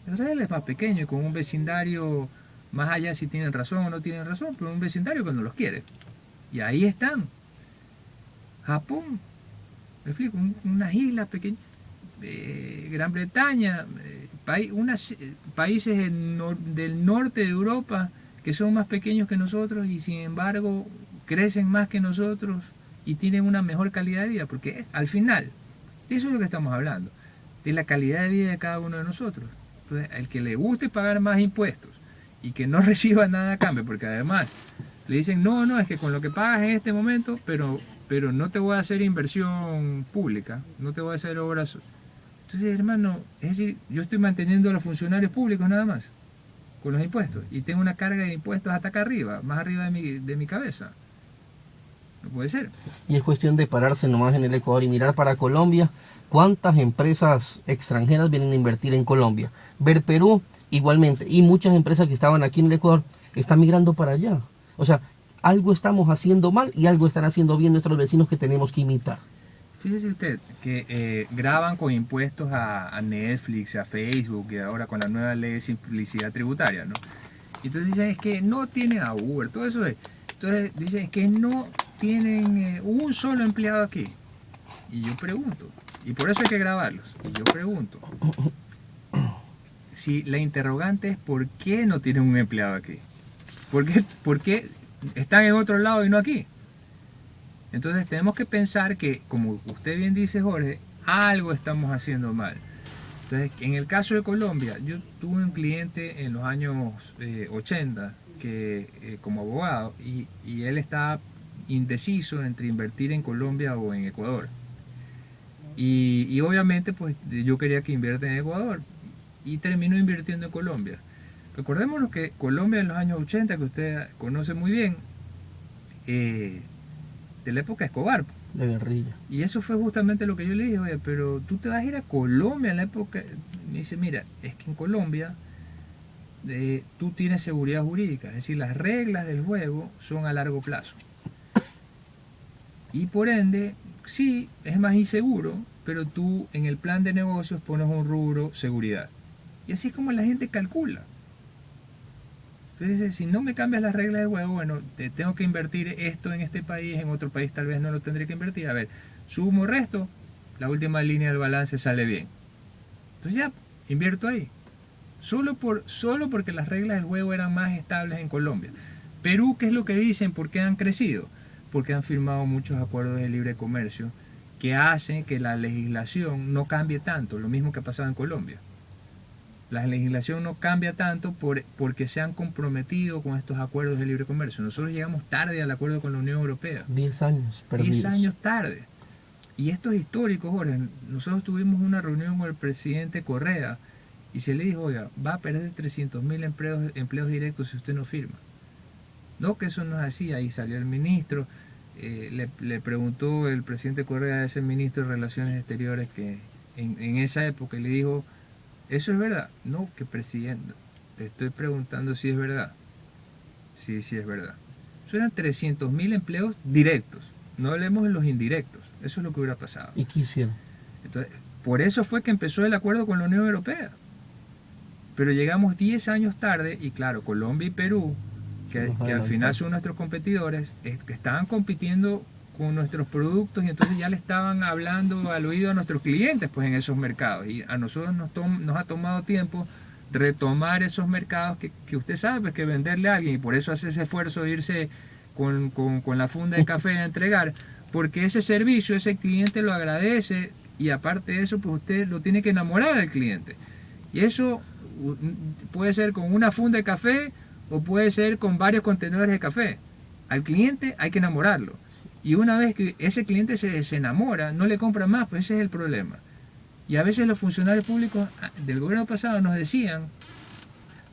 es más pequeño y con un vecindario, más allá si tienen razón o no tienen razón, pero un vecindario que no los quiere. Y ahí están. Japón, me explico, unas islas pequeñas, Gran Bretaña, países del norte de Europa que son más pequeños que nosotros y sin embargo crecen más que nosotros y tienen una mejor calidad de vida, porque al final, eso es lo que estamos hablando, de la calidad de vida de cada uno de nosotros. Entonces, el que le guste pagar más impuestos y que no reciba nada a cambio, porque además le dicen, no, es que con lo que pagas en este momento, pero no te voy a hacer inversión pública, no te voy a hacer obras. Entonces, hermano, es decir, yo estoy manteniendo a los funcionarios públicos nada más, con los impuestos, y tengo una carga de impuestos hasta acá arriba, más arriba de mi cabeza. No puede ser. Y es cuestión de pararse nomás en el Ecuador y mirar para Colombia cuántas empresas extranjeras vienen a invertir en Colombia. Ver Perú igualmente. Y muchas empresas que estaban aquí en el Ecuador están migrando para allá. O sea, algo estamos haciendo mal y algo están haciendo bien nuestros vecinos que tenemos que imitar. Fíjese usted que graban con impuestos a Netflix, a Facebook y ahora con la nueva ley de simplicidad tributaria, ¿no? Entonces dicen es que no tienen a Uber, todo eso es. Entonces dicen es que no tienen un solo empleado aquí. Y yo pregunto, y por eso hay que grabarlos, y yo pregunto, si la interrogante es ¿por qué no tienen un empleado aquí? ¿Por qué están en otro lado y no aquí? Entonces tenemos que pensar que, como usted bien dice, Jorge, algo estamos haciendo mal. Entonces, en el caso de Colombia, yo tuve un cliente en los años 80 que, como abogado, y él estaba indeciso entre invertir en Colombia o en Ecuador. Y obviamente pues yo quería que invierta en Ecuador y terminó invirtiendo en Colombia. Recordémonos que Colombia en los años 80, que usted conoce muy bien, de la época de Escobar. De guerrilla. Y eso fue justamente lo que yo le dije, oye, pero tú te vas a ir a Colombia en la época. Me dice, mira, es que en Colombia tú tienes seguridad jurídica, es decir, las reglas del juego son a largo plazo. Y por ende, sí, es más inseguro, pero tú en el plan de negocios pones un rubro seguridad. Y así es como la gente calcula. Entonces, si no me cambias las reglas del juego, bueno, tengo que invertir esto en este país, en otro país tal vez no lo tendré que invertir. A ver, sumo resto, la última línea del balance sale bien. Entonces ya, invierto ahí. Solo porque las reglas del juego eran más estables en Colombia. Perú, ¿qué es lo que dicen? ¿Por qué han crecido? Porque han firmado muchos acuerdos de libre comercio que hacen que la legislación no cambie tanto, lo mismo que ha pasado en Colombia. La legislación no cambia tanto porque se han comprometido con estos acuerdos de libre comercio. Nosotros llegamos tarde al acuerdo con la Unión Europea. 10 años perdidos. 10 años tarde. Y esto es histórico, Jorge. Nosotros tuvimos una reunión con el presidente Correa y se le dijo, oiga, va a perder 300.000 empleos directos si usted no firma. No, que eso no es así. Ahí salió el ministro, le preguntó el presidente Correa a ese ministro de Relaciones Exteriores que en esa época le dijo, ¿eso es verdad? No, que presidente, te estoy preguntando si es verdad. Sí, sí es verdad. Eso eran 300.000 empleos directos, no hablemos de los indirectos. Eso es lo que hubiera pasado. ¿Y qué hicieron? Entonces, por eso fue que empezó el acuerdo con la Unión Europea. Pero llegamos 10 años tarde y claro, Colombia y Perú, que al final son nuestros competidores, que estaban compitiendo con nuestros productos y entonces ya le estaban hablando al oído a nuestros clientes pues en esos mercados. Y a nosotros nos ha tomado tiempo retomar esos mercados que usted sabe pues, que venderle a alguien y por eso hace ese esfuerzo de irse con la funda de café a entregar, porque ese servicio, ese cliente lo agradece y aparte de eso pues usted lo tiene que enamorar al cliente. Y eso puede ser con una funda de café o puede ser con varios contenedores de café. Al cliente hay que enamorarlo. Y una vez que ese cliente se enamora, no le compra más, pues ese es el problema. Y a veces los funcionarios públicos del gobierno pasado nos decían,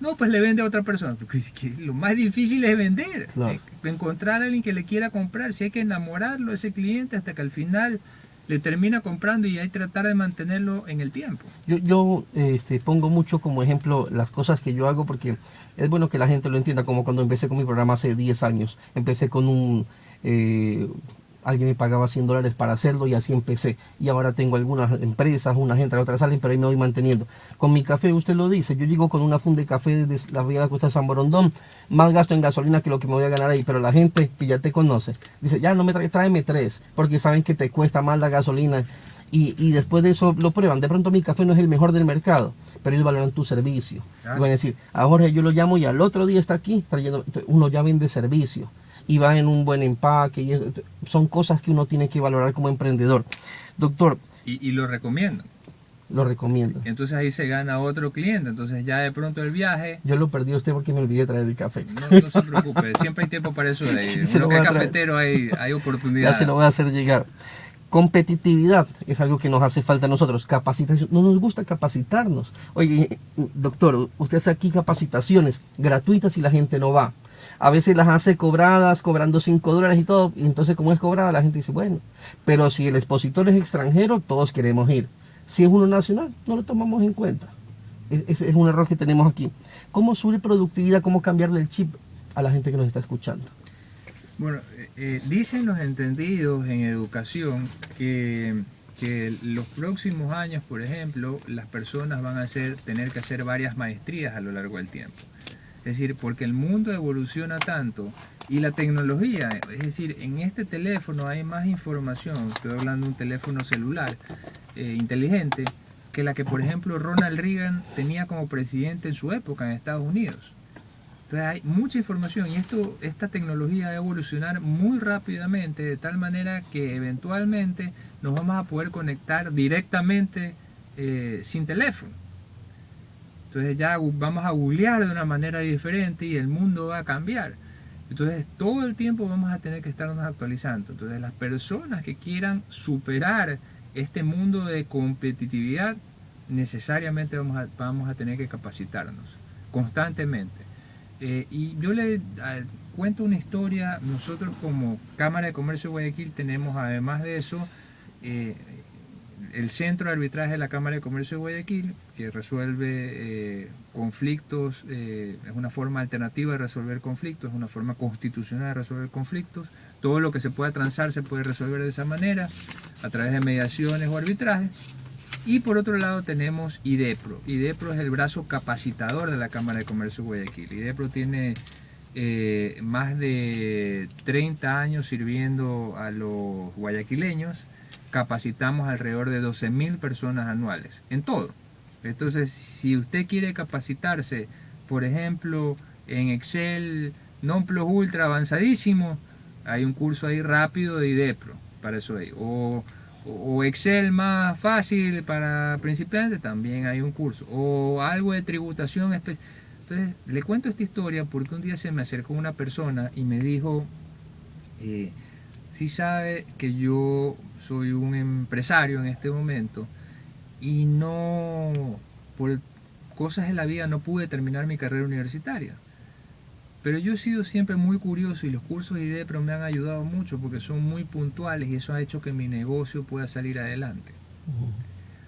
no, pues le vende a otra persona. Porque lo más difícil es vender, claro. Encontrar a alguien que le quiera comprar. Si hay que enamorarlo a ese cliente hasta que al final le termina comprando y hay que tratar de mantenerlo en el tiempo. Yo pongo mucho como ejemplo las cosas que yo hago porque es bueno que la gente lo entienda, como cuando empecé con mi programa hace 10 años. Empecé con alguien me pagaba $100 para hacerlo y así empecé. Y ahora tengo algunas empresas, unas entran, otras salen, pero ahí me voy manteniendo. Con mi café, usted lo dice, yo llego con una funda de café desde la Vía Costa de San Borondón, más gasto en gasolina que lo que me voy a ganar ahí, pero la gente que ya te conoce, dice, ya no me tráeme 3, porque saben que te cuesta más la gasolina. Y después de eso lo prueban. De pronto mi café no es el mejor del mercado, pero ellos valoran tu servicio. Claro. Y van a decir, a Jorge yo lo llamo y al otro día está aquí trayendo. Uno ya vende servicio y va en un buen empaque. Y son cosas que uno tiene que valorar como emprendedor. Doctor. Y lo recomiendan. Lo recomiendo. Entonces ahí se gana otro cliente. Entonces ya de pronto el viaje... Yo lo perdí a usted porque me olvidé traer el café. No se preocupe, siempre hay tiempo para eso. Sí, Uno que es cafetero hay Ya oportunidades. se lo voy a hacer llegar. Competitividad es algo que nos hace falta a nosotros. Capacitación, no nos gusta capacitarnos. Oye, doctor, usted hace aquí capacitaciones gratuitas y la gente no va. A veces las hace cobradas, cobrando $5 y todo. Y entonces, como es cobrada, la gente dice, bueno, pero si el expositor es extranjero, todos queremos ir. Si es uno nacional, no lo tomamos en cuenta. Ese es un error que tenemos aquí. ¿Cómo subir productividad? ¿Cómo cambiarle el chip a la gente que nos está escuchando? Bueno, dicen los entendidos en educación que los próximos años, por ejemplo, las personas van a tener que hacer varias maestrías a lo largo del tiempo. Es decir, porque el mundo evoluciona tanto y la tecnología, es decir, en este teléfono hay más información, estoy hablando de un teléfono celular inteligente, que la que, por ejemplo, Ronald Reagan tenía como presidente en su época en Estados Unidos. Entonces hay mucha información y esta tecnología va a evolucionar muy rápidamente, de tal manera que eventualmente nos vamos a poder conectar directamente sin teléfono. Entonces ya vamos a googlear de una manera diferente y el mundo va a cambiar. Entonces todo el tiempo vamos a tener que estarnos actualizando. Entonces las personas que quieran superar este mundo de competitividad, necesariamente vamos a tener que capacitarnos constantemente. Y yo le cuento una historia. Nosotros como Cámara de Comercio de Guayaquil tenemos, además de eso, el Centro de Arbitraje de la Cámara de Comercio de Guayaquil, que resuelve conflictos, es una forma alternativa de resolver conflictos, es una forma constitucional de resolver conflictos. Todo lo que se pueda transar se puede resolver de esa manera, a través de mediaciones o arbitrajes. Y por otro lado tenemos IDEPRO. IDEPRO es el brazo capacitador de la Cámara de Comercio de Guayaquil. IDEPRO tiene más de 30 años sirviendo a los guayaquileños. Capacitamos alrededor de 12.000 personas anuales, en todo. Entonces, si usted quiere capacitarse, por ejemplo, en Excel non plus ultra avanzadísimo, hay un curso ahí rápido de IDEPRO, para eso hay. O Excel más fácil para principiantes, también hay un curso. O algo de tributación especial. Entonces, le cuento esta historia porque un día se me acercó una persona y me dijo, sí sabe que yo soy un empresario en este momento y no, por cosas de la vida, no pude terminar mi carrera universitaria. Pero yo he sido siempre muy curioso y los cursos de IDEPRO me han ayudado mucho porque son muy puntuales y eso ha hecho que mi negocio pueda salir adelante.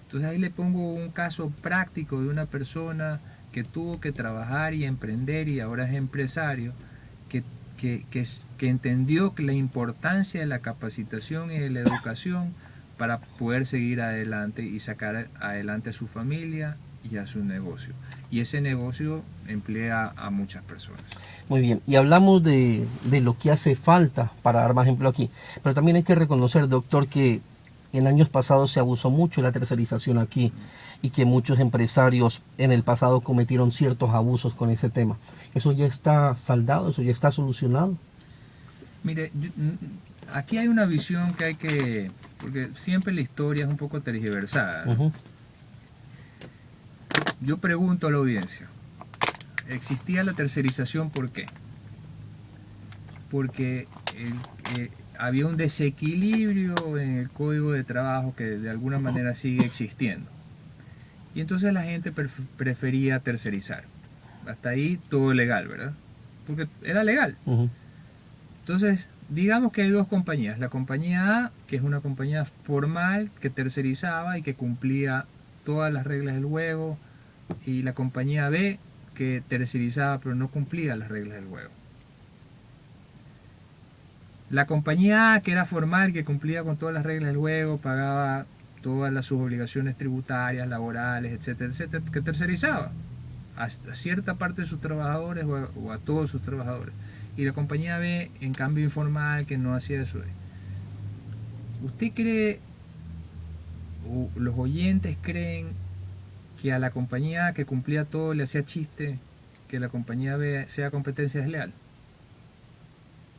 Entonces ahí le pongo un caso práctico de una persona que tuvo que trabajar y emprender y ahora es empresario, que entendió que la importancia de la capacitación y de la educación para poder seguir adelante y sacar adelante a su familia y a su negocio. Y ese negocio emplea a muchas personas. Muy bien, y hablamos de lo que hace falta para dar más ejemplo aquí, pero también hay que reconocer, doctor, que en años pasados se abusó mucho de la tercerización aquí y que muchos empresarios en el pasado cometieron ciertos abusos con ese tema. ¿Eso ya está saldado? ¿Eso ya está solucionado? Mire, aquí hay una visión que hay que, porque siempre la historia es un poco tergiversada, ¿no? Yo pregunto a la audiencia, ¿existía la tercerización por qué? Porque había un desequilibrio en el código de trabajo que de alguna manera sigue existiendo. Y entonces la gente prefería tercerizar. Hasta ahí todo legal, ¿verdad? Porque era legal. Entonces, digamos que hay dos compañías. La compañía A, que es una compañía formal que tercerizaba y que cumplía todas las reglas del juego, y la compañía B, que tercerizaba pero no cumplía las reglas del juego. La compañía A, que era formal, que cumplía con todas las reglas del juego, pagaba todas sus obligaciones tributarias, laborales, etcétera, etcétera, que tercerizaba a cierta parte de sus trabajadores o a todos sus trabajadores. Y la compañía B, en cambio, informal, que no hacía eso. ¿Usted cree, o los oyentes creen, que a la compañía A, que cumplía todo, le hacía chiste que la compañía B sea competencia desleal?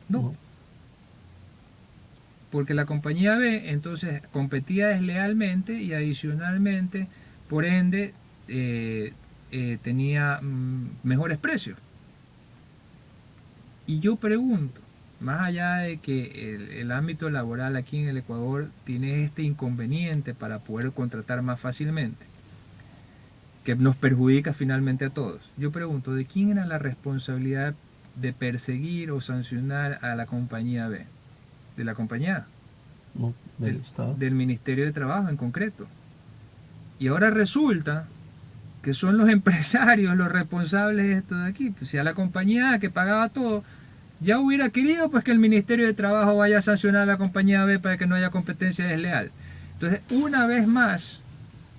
No. Porque la compañía B entonces competía deslealmente y adicionalmente, por ende, tenía mejores precios. Y yo pregunto, más allá de que el ámbito laboral aquí en el Ecuador tiene este inconveniente para poder contratar más fácilmente, que nos perjudica finalmente a todos. Yo pregunto, ¿de quién era la responsabilidad de perseguir o sancionar a la compañía B? ¿De la compañía A? No, del Estado. Del Ministerio de Trabajo en concreto. Y ahora resulta que son los empresarios los responsables de esto de aquí. Pues si a la compañía A que pagaba todo ya hubiera querido pues que el Ministerio de Trabajo vaya a sancionar a la compañía B para que no haya competencia desleal. Entonces, una vez más,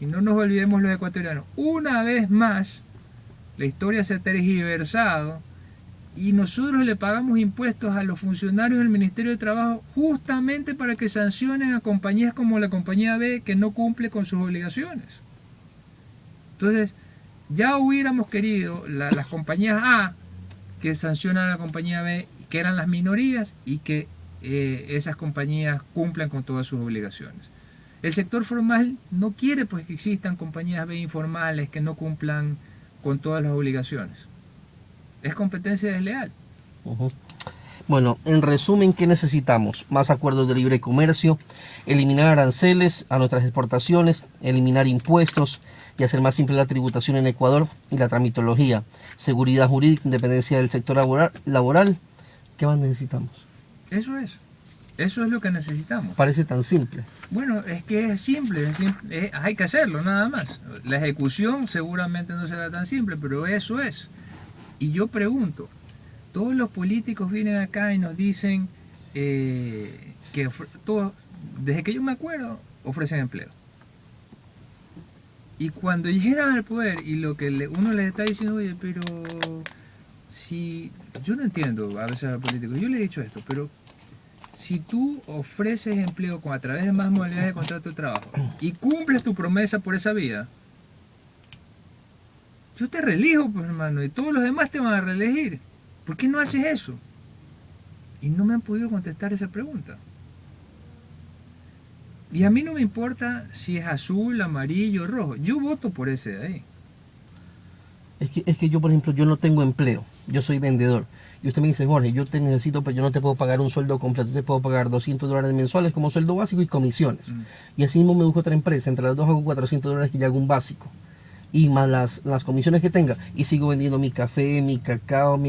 y no nos olvidemos los ecuatorianos, una vez más la historia se ha tergiversado y nosotros le pagamos impuestos a los funcionarios del Ministerio de Trabajo justamente para que sancionen a compañías como la compañía B que no cumple con sus obligaciones. Entonces, ya hubiéramos querido las compañías A que sancionan a la compañía B, que eran las minorías, y que esas compañías cumplan con todas sus obligaciones. El sector formal no quiere pues que existan compañías B informales que no cumplan con todas las obligaciones. Es competencia desleal. Ujú. Bueno, en resumen, ¿qué necesitamos? Más acuerdos de libre comercio, eliminar aranceles a nuestras exportaciones, eliminar impuestos y hacer más simple la tributación en Ecuador y la tramitología, seguridad jurídica, independencia del sector laboral. ¿Qué más necesitamos? Eso es lo que necesitamos. Parece tan simple. Bueno, es que es simple, hay que hacerlo nada más. La ejecución seguramente no será tan simple, pero eso es. Y yo pregunto, todos los políticos vienen acá y nos dicen que todos, desde que yo me acuerdo, ofrecen empleo. Y cuando llegan al poder y lo que uno les está diciendo, oye, pero si, yo no entiendo a veces a los políticos, yo le he dicho esto, pero si tú ofreces empleo a través de más modalidades de contrato de trabajo y cumples tu promesa por esa vía, yo te reelijo, pues hermano, y todos los demás te van a reelegir. ¿Por qué no haces eso? Y no me han podido contestar esa pregunta. Y a mí no me importa si es azul, amarillo, rojo. Yo voto por ese de ahí. Es que yo, por ejemplo, yo no tengo empleo. Yo soy vendedor. Y usted me dice, Jorge, yo te necesito, pero yo no te puedo pagar un sueldo completo. Te puedo pagar $200 mensuales como sueldo básico y comisiones. Y así mismo me busco otra empresa. Entre las dos hago $400 que ya hago un básico. Y más las comisiones que tenga. Y sigo vendiendo mi café, mi cacao,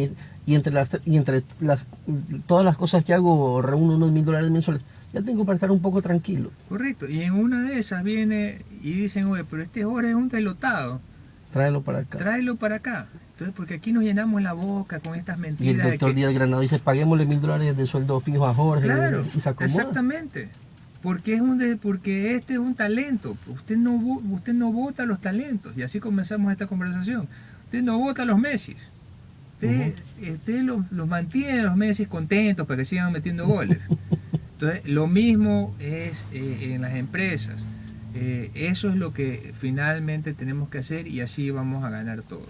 y entre todas las cosas que hago, reúno unos $1000 mensuales. Ya tengo para estar un poco tranquilo. Correcto. Y en una de esas viene y dicen, oye, pero este Jorge es un pelotado. Tráelo para acá. Tráelo para acá. Entonces, porque aquí nos llenamos la boca con estas mentiras. Y el doctor Díaz Granado dice, paguémosle $1000 de sueldo fijo a Jorge. Claro, y se acomoda. exactamente. Porque porque este es un talento. Usted no vota los talentos. Y así comenzamos esta conversación. Usted no vota a los Messi. Usted los mantiene los Messi contentos para que sigan metiendo goles. Entonces, lo mismo es en las empresas. Eso es lo que finalmente tenemos que hacer y así vamos a ganar todos.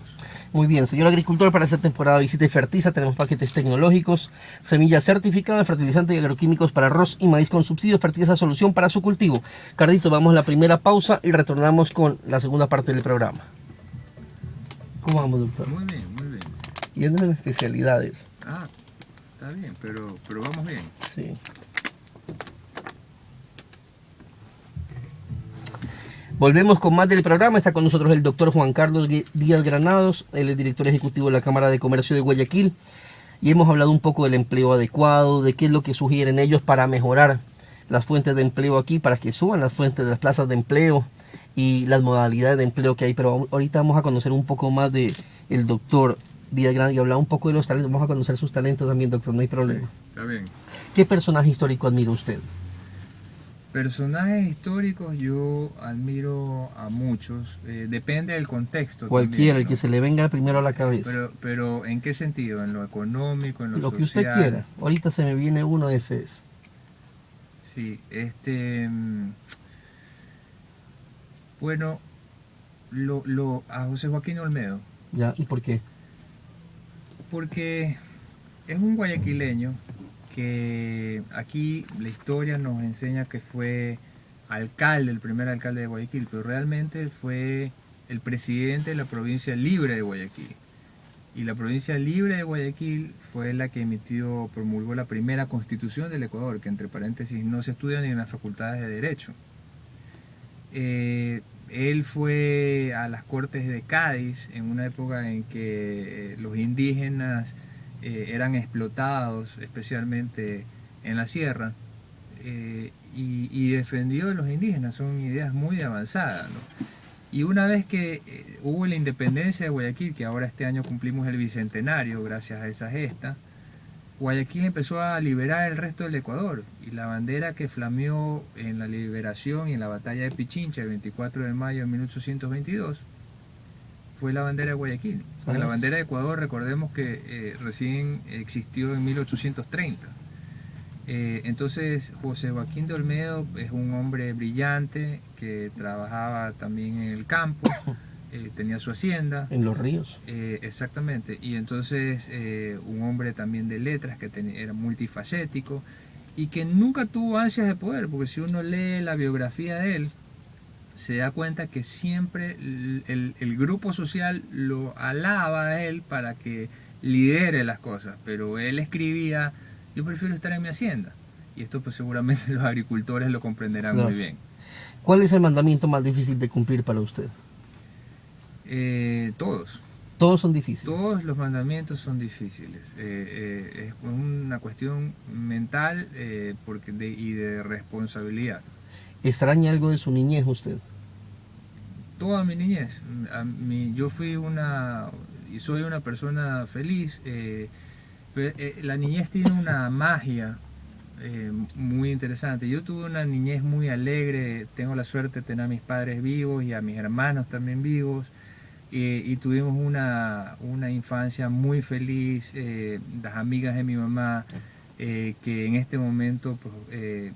Muy bien, señor agricultor, para esta temporada visita y fertiza tenemos paquetes tecnológicos, semillas certificadas, fertilizantes y agroquímicos para arroz y maíz con subsidio, fertiliza solución para su cultivo. Cardito, vamos a la primera pausa y retornamos con la segunda parte del programa. ¿Cómo vamos, doctor? Muy bien, muy bien. Yendo en especialidades. Ah, está bien, pero vamos bien. Sí. Volvemos con más del programa. Está con nosotros el doctor Juan Carlos Díaz Granados, él es director ejecutivo de la Cámara de Comercio de Guayaquil. Y hemos hablado un poco del empleo adecuado, de qué es lo que sugieren ellos para mejorar las fuentes de empleo aquí, para que suban las fuentes de las plazas de empleo y las modalidades de empleo que hay. Pero ahorita vamos a conocer un poco más de el doctor Díaz Granados y hablar un poco de los talentos. Vamos a conocer sus talentos también, doctor, no hay problema. Sí, está bien. ¿Qué personaje histórico admira usted? Personajes históricos yo admiro a muchos, depende del contexto. Cualquiera, también, el ¿no? que se le venga primero a la cabeza. Pero ¿en qué sentido? ¿En lo económico, en lo social? Que usted quiera. Ahorita se me viene uno, ese es. Sí, bueno, a José Joaquín Olmedo, ¿Ya? ¿Y por qué? porque es un guayaquileño que aquí la historia nos enseña que fue alcalde, el primer alcalde de Guayaquil, pero realmente fue el presidente de la provincia libre de Guayaquil. Y la provincia libre de Guayaquil fue la que promulgó la primera constitución del Ecuador, que entre paréntesis no se estudia ni en las facultades de Derecho. Él fue a las Cortes de Cádiz en una época en que los indígenas eran explotados, especialmente en la sierra, y defendió a los indígenas. Son ideas muy avanzadas, ¿no? Y una vez que hubo la independencia de Guayaquil, que ahora este año cumplimos el bicentenario gracias a esa gesta, Guayaquil empezó a liberar el resto del Ecuador, y la bandera que flameó en la liberación y en la batalla de Pichincha el 24 de mayo de 1822 fue la bandera de Guayaquil. Porque la bandera de Ecuador, recordemos que recién existió en 1830. Entonces José Joaquín de Olmedo es un hombre brillante que trabajaba también en el campo, tenía su hacienda. En los ríos. Exactamente, y entonces un hombre también de letras que era multifacético y que nunca tuvo ansias de poder, porque si uno lee la biografía de él, se da cuenta que siempre el grupo social lo alaba a él para que lidere las cosas, pero él escribía: yo prefiero estar en mi hacienda. Y esto pues seguramente los agricultores lo comprenderán muy bien. ¿Cuál es el mandamiento más difícil de cumplir para usted? Todos. Todos son difíciles. Todos los mandamientos son difíciles. Es una cuestión mental y de responsabilidad. ¿Extraña algo de su niñez usted? Toda mi niñez. Yo fui y soy una persona feliz. La niñez tiene una magia muy interesante. Yo tuve una niñez muy alegre. Tengo la suerte de tener a mis padres vivos y a mis hermanos también vivos. Y tuvimos una infancia muy feliz. Las amigas de mi mamá, que en este momento pues,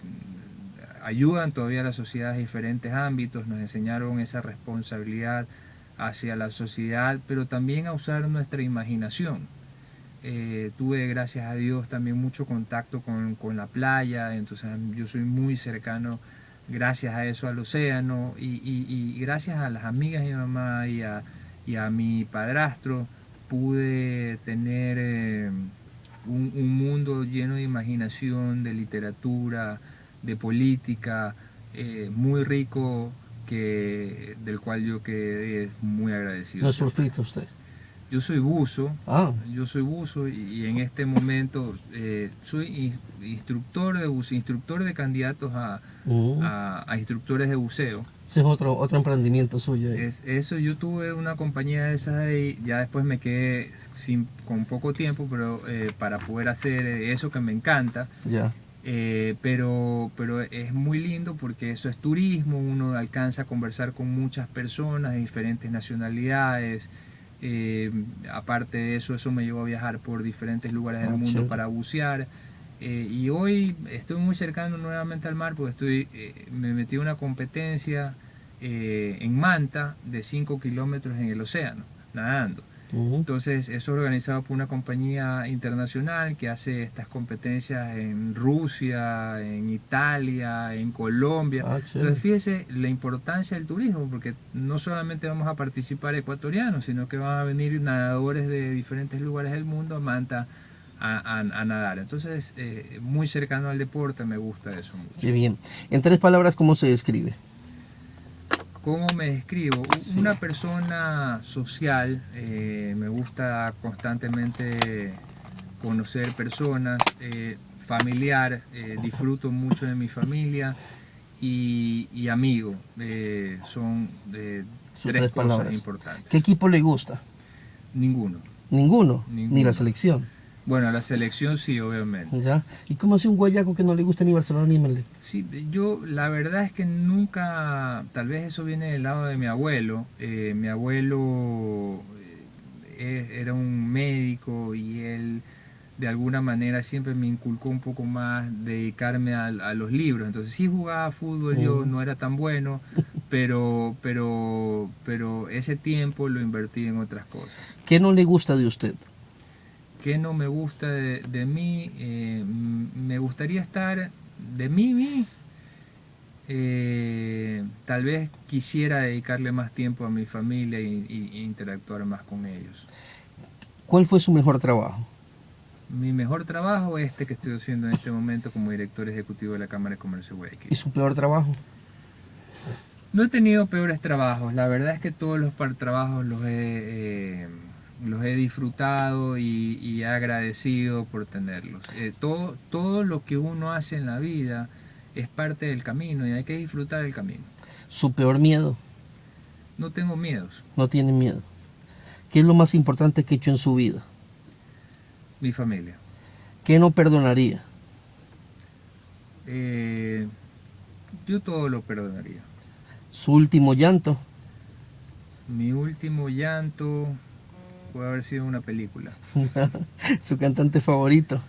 ayudan todavía a la sociedad en diferentes ámbitos, nos enseñaron esa responsabilidad hacia la sociedad, pero también a usar nuestra imaginación. Tuve, gracias a Dios, también mucho contacto con la playa, entonces yo soy muy cercano, gracias a eso, al océano, y gracias a las amigas de mi mamá y a mi padrastro pude tener un mundo lleno de imaginación, de literatura, de política, muy rico, del cual yo quedé muy agradecido. ¿No es surfista usted? Yo soy buzo, yo soy buzo y en este momento soy instructor de buzo, instructor de candidatos a instructores de buceo. Ese es otro emprendimiento suyo. Eso, yo tuve una compañía de esas ahí, ya después me quedé con poco tiempo, pero para poder hacer eso que me encanta. Ya. Pero es muy lindo porque eso es turismo, uno alcanza a conversar con muchas personas de diferentes nacionalidades. Aparte de eso me llevó a viajar por diferentes lugares del mundo chévere. para bucear. Y hoy estoy muy cercano nuevamente al mar porque me metí a una competencia en Manta de 5 kilómetros en el océano, nadando. Entonces eso es organizado por una compañía internacional que hace estas competencias en Rusia, en Italia, en Colombia. Entonces fíjese la importancia del turismo, porque no solamente vamos a participar ecuatorianos, sino que van a venir nadadores de diferentes lugares del mundo a Manta a nadar. Entonces muy cercano al deporte, me gusta eso mucho. Qué bien. En 3 palabras, ¿cómo se describe? ¿Cómo me describo? Sí. Una persona social, me gusta constantemente conocer personas, familiar, disfruto mucho de mi familia y amigo, son 3 cosas importantes. ¿Qué equipo le gusta? Ninguno. ¿Ninguno? Ni la selección. Bueno, la selección sí, obviamente. ¿Ya? ¿Y cómo hace un guayaco que no le gusta ni Barcelona ni Melec? Sí, yo la verdad es que nunca, tal vez eso viene del lado de mi abuelo. Mi abuelo era un médico y él de alguna manera siempre me inculcó un poco más dedicarme a los libros. Entonces sí jugaba fútbol, yo no era tan bueno, pero ese tiempo lo invertí en otras cosas. ¿Qué no le gusta de usted? ¿Qué no me gusta de mí? Me gustaría estar de mí. Tal vez quisiera dedicarle más tiempo a mi familia e interactuar más con ellos. ¿Cuál fue su mejor trabajo? Mi mejor trabajo es este que estoy haciendo en este momento como director ejecutivo de la Cámara de Comercio ¿Y Guayaquil. su peor trabajo? No he tenido peores trabajos, la verdad es que todos los trabajos los he disfrutado y he agradecido por tenerlos. Todo lo que uno hace en la vida es parte del camino y hay que disfrutar el camino. ¿Su peor miedo? No tengo miedos. No tiene miedo. ¿Qué es lo más importante que ha hecho en su vida? Mi familia. ¿Qué no perdonaría? Yo todo lo perdonaría. ¿Su último llanto? Mi último llanto puede haber sido una película. ¿Su cantante favorito?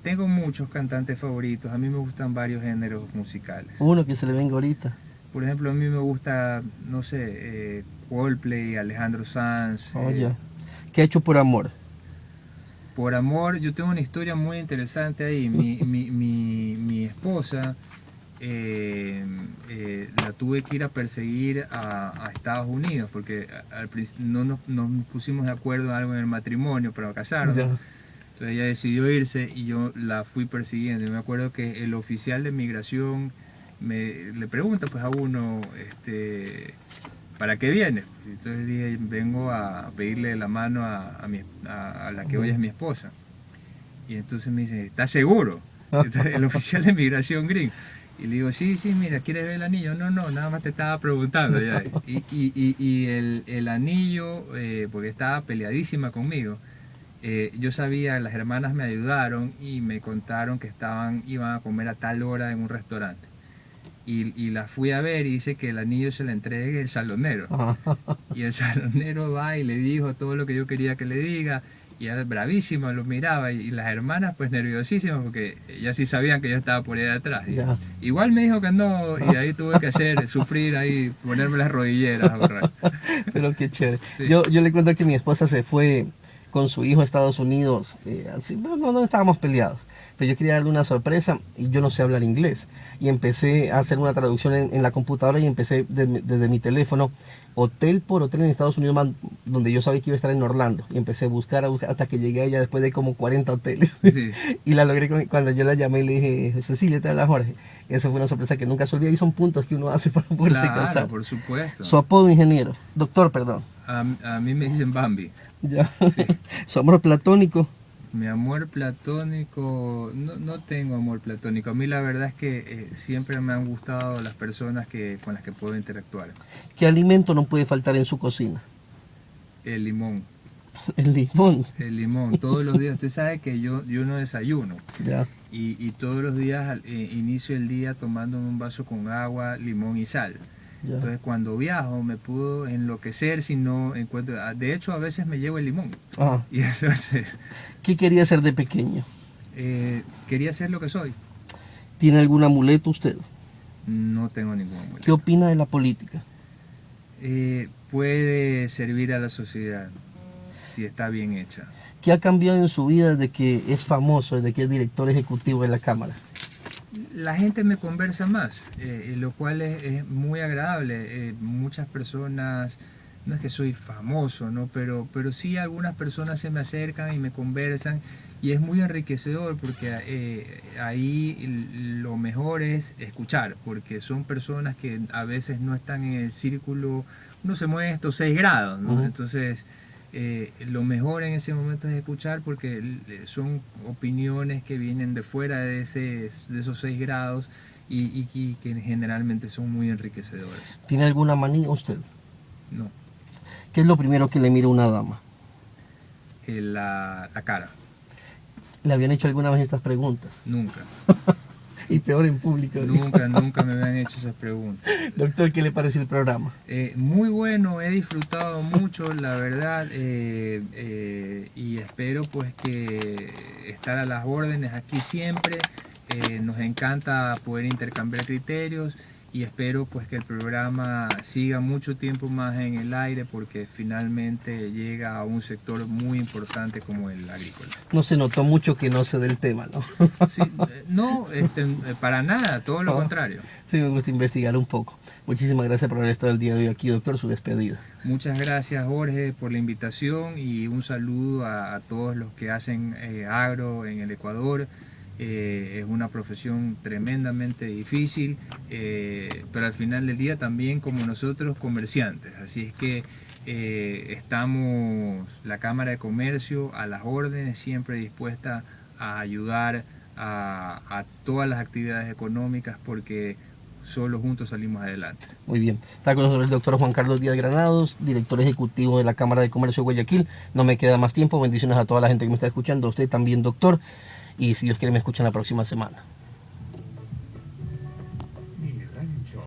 Tengo muchos cantantes favoritos. A mí me gustan varios géneros musicales. Uno que se le venga ahorita. Por ejemplo, a mí me gusta, no sé, Coldplay, Alejandro Sanz. Oye, ¿qué ha hecho por amor? Por amor, yo tengo una historia muy interesante ahí. Mi esposa la tuve que ir a perseguir a Estados Unidos porque al principio no nos pusimos de acuerdo en algo en el matrimonio para casarnos. Ya. Entonces ella decidió irse y yo la fui persiguiendo. Y me acuerdo que el oficial de migración le pregunta pues a uno, ¿para qué viene? Entonces dije, vengo a pedirle la mano a la que hoy es mi esposa. Y entonces me dice, ¿estás seguro? Entonces, el oficial de migración gringo. Y le digo, sí, mira, ¿quieres ver el anillo? No, nada más te estaba preguntando. Ya. Y el anillo, porque estaba peleadísima conmigo, yo sabía, las hermanas me ayudaron y me contaron que iban a comer a tal hora en un restaurante. Y la fui a ver y dice que el anillo se le entregue el salonero. Y el salonero va y le dijo todo lo que yo quería que le diga. Y era bravísima, lo miraba. Y las hermanas pues nerviosísimas porque ya sí sabían que yo estaba por ahí atrás. Ya. Igual me dijo que no y ahí tuve que sufrir ahí, ponerme las rodilleras. Pero qué chévere. Sí. Yo le cuento que mi esposa se fue con su hijo a Estados Unidos. Así, no estábamos peleados. Pero yo quería darle una sorpresa y yo no sé hablar inglés. Y empecé a hacer una traducción en la computadora y empecé desde mi teléfono, hotel por hotel en Estados Unidos, donde yo sabía que iba a estar en Orlando. Y empecé a buscar hasta que llegué a ella después de como 40 hoteles. Sí. Y la logré cuando yo la llamé y le dije, Cecilia, te habla Jorge. Y esa fue una sorpresa que nunca se olvida y son puntos que uno hace para poderse casar. Claro, por supuesto. Su apodo, ingeniero. Doctor, perdón. A mí me dicen Bambi. Ya. Sí. Su amor platónico. Mi amor platónico, no tengo amor platónico. A mí la verdad es que siempre me han gustado las personas con las que puedo interactuar. ¿Qué alimento no puede faltar en su cocina? El limón. El limón. El limón, todos los días. Usted sabe que yo no desayuno. Ya. Y todos los días inicio el día tomando un vaso con agua, limón y sal. Ya. Entonces cuando viajo me puedo enloquecer si no encuentro... De hecho a veces me llevo el limón. Ah. Y entonces ¿Qué quería ser de pequeño? quería ser lo que soy. ¿Tiene algún amuleto usted? No tengo ningún amuleto. ¿Qué opina de la política? Puede servir a la sociedad si está bien hecha. ¿Qué ha cambiado en su vida desde que es famoso, desde que es director ejecutivo de la Cámara? La gente me conversa más, lo cual es muy agradable. Muchas personas, no es que soy famoso, ¿no? pero sí algunas personas se me acercan y me conversan y es muy enriquecedor porque ahí lo mejor es escuchar, porque son personas que a veces no están en el círculo, uno se mueve estos 6 grados, ¿no? Entonces lo mejor en ese momento es escuchar porque son opiniones que vienen de fuera de esos 6 grados y que generalmente son muy enriquecedoras. ¿Tiene alguna manía usted? No, ¿Qué es lo primero que le mira una dama? la cara, ¿Le habían hecho alguna vez estas preguntas? nunca. Y peor en público. Nunca me habían hecho esas preguntas. Doctor, ¿qué le pareció el programa? Muy bueno, he disfrutado mucho, la verdad, y espero pues que estar a las órdenes aquí siempre. Nos encanta poder intercambiar criterios y espero pues que el programa siga mucho tiempo más en el aire porque finalmente llega a un sector muy importante como el agrícola. No se notó mucho que no sé del tema, ¿no? Sí, no, para nada, todo lo contrario. Sí, me gusta investigar un poco. Muchísimas gracias por haber estado el día de hoy aquí, doctor, su despedida. Muchas gracias, Jorge, por la invitación y un saludo a todos los que hacen agro en el Ecuador. Es una profesión tremendamente difícil, pero al final del día también como nosotros comerciantes. Así es que estamos, la Cámara de Comercio, a las órdenes, siempre dispuesta a ayudar a todas las actividades económicas porque solo juntos salimos adelante. Muy bien. Está con nosotros el doctor Juan Carlos Díaz Granados, director ejecutivo de la Cámara de Comercio de Guayaquil. No me queda más tiempo. Bendiciones a toda la gente que me está escuchando. A usted también, doctor. Y si Dios quiere, me escuchan la próxima semana.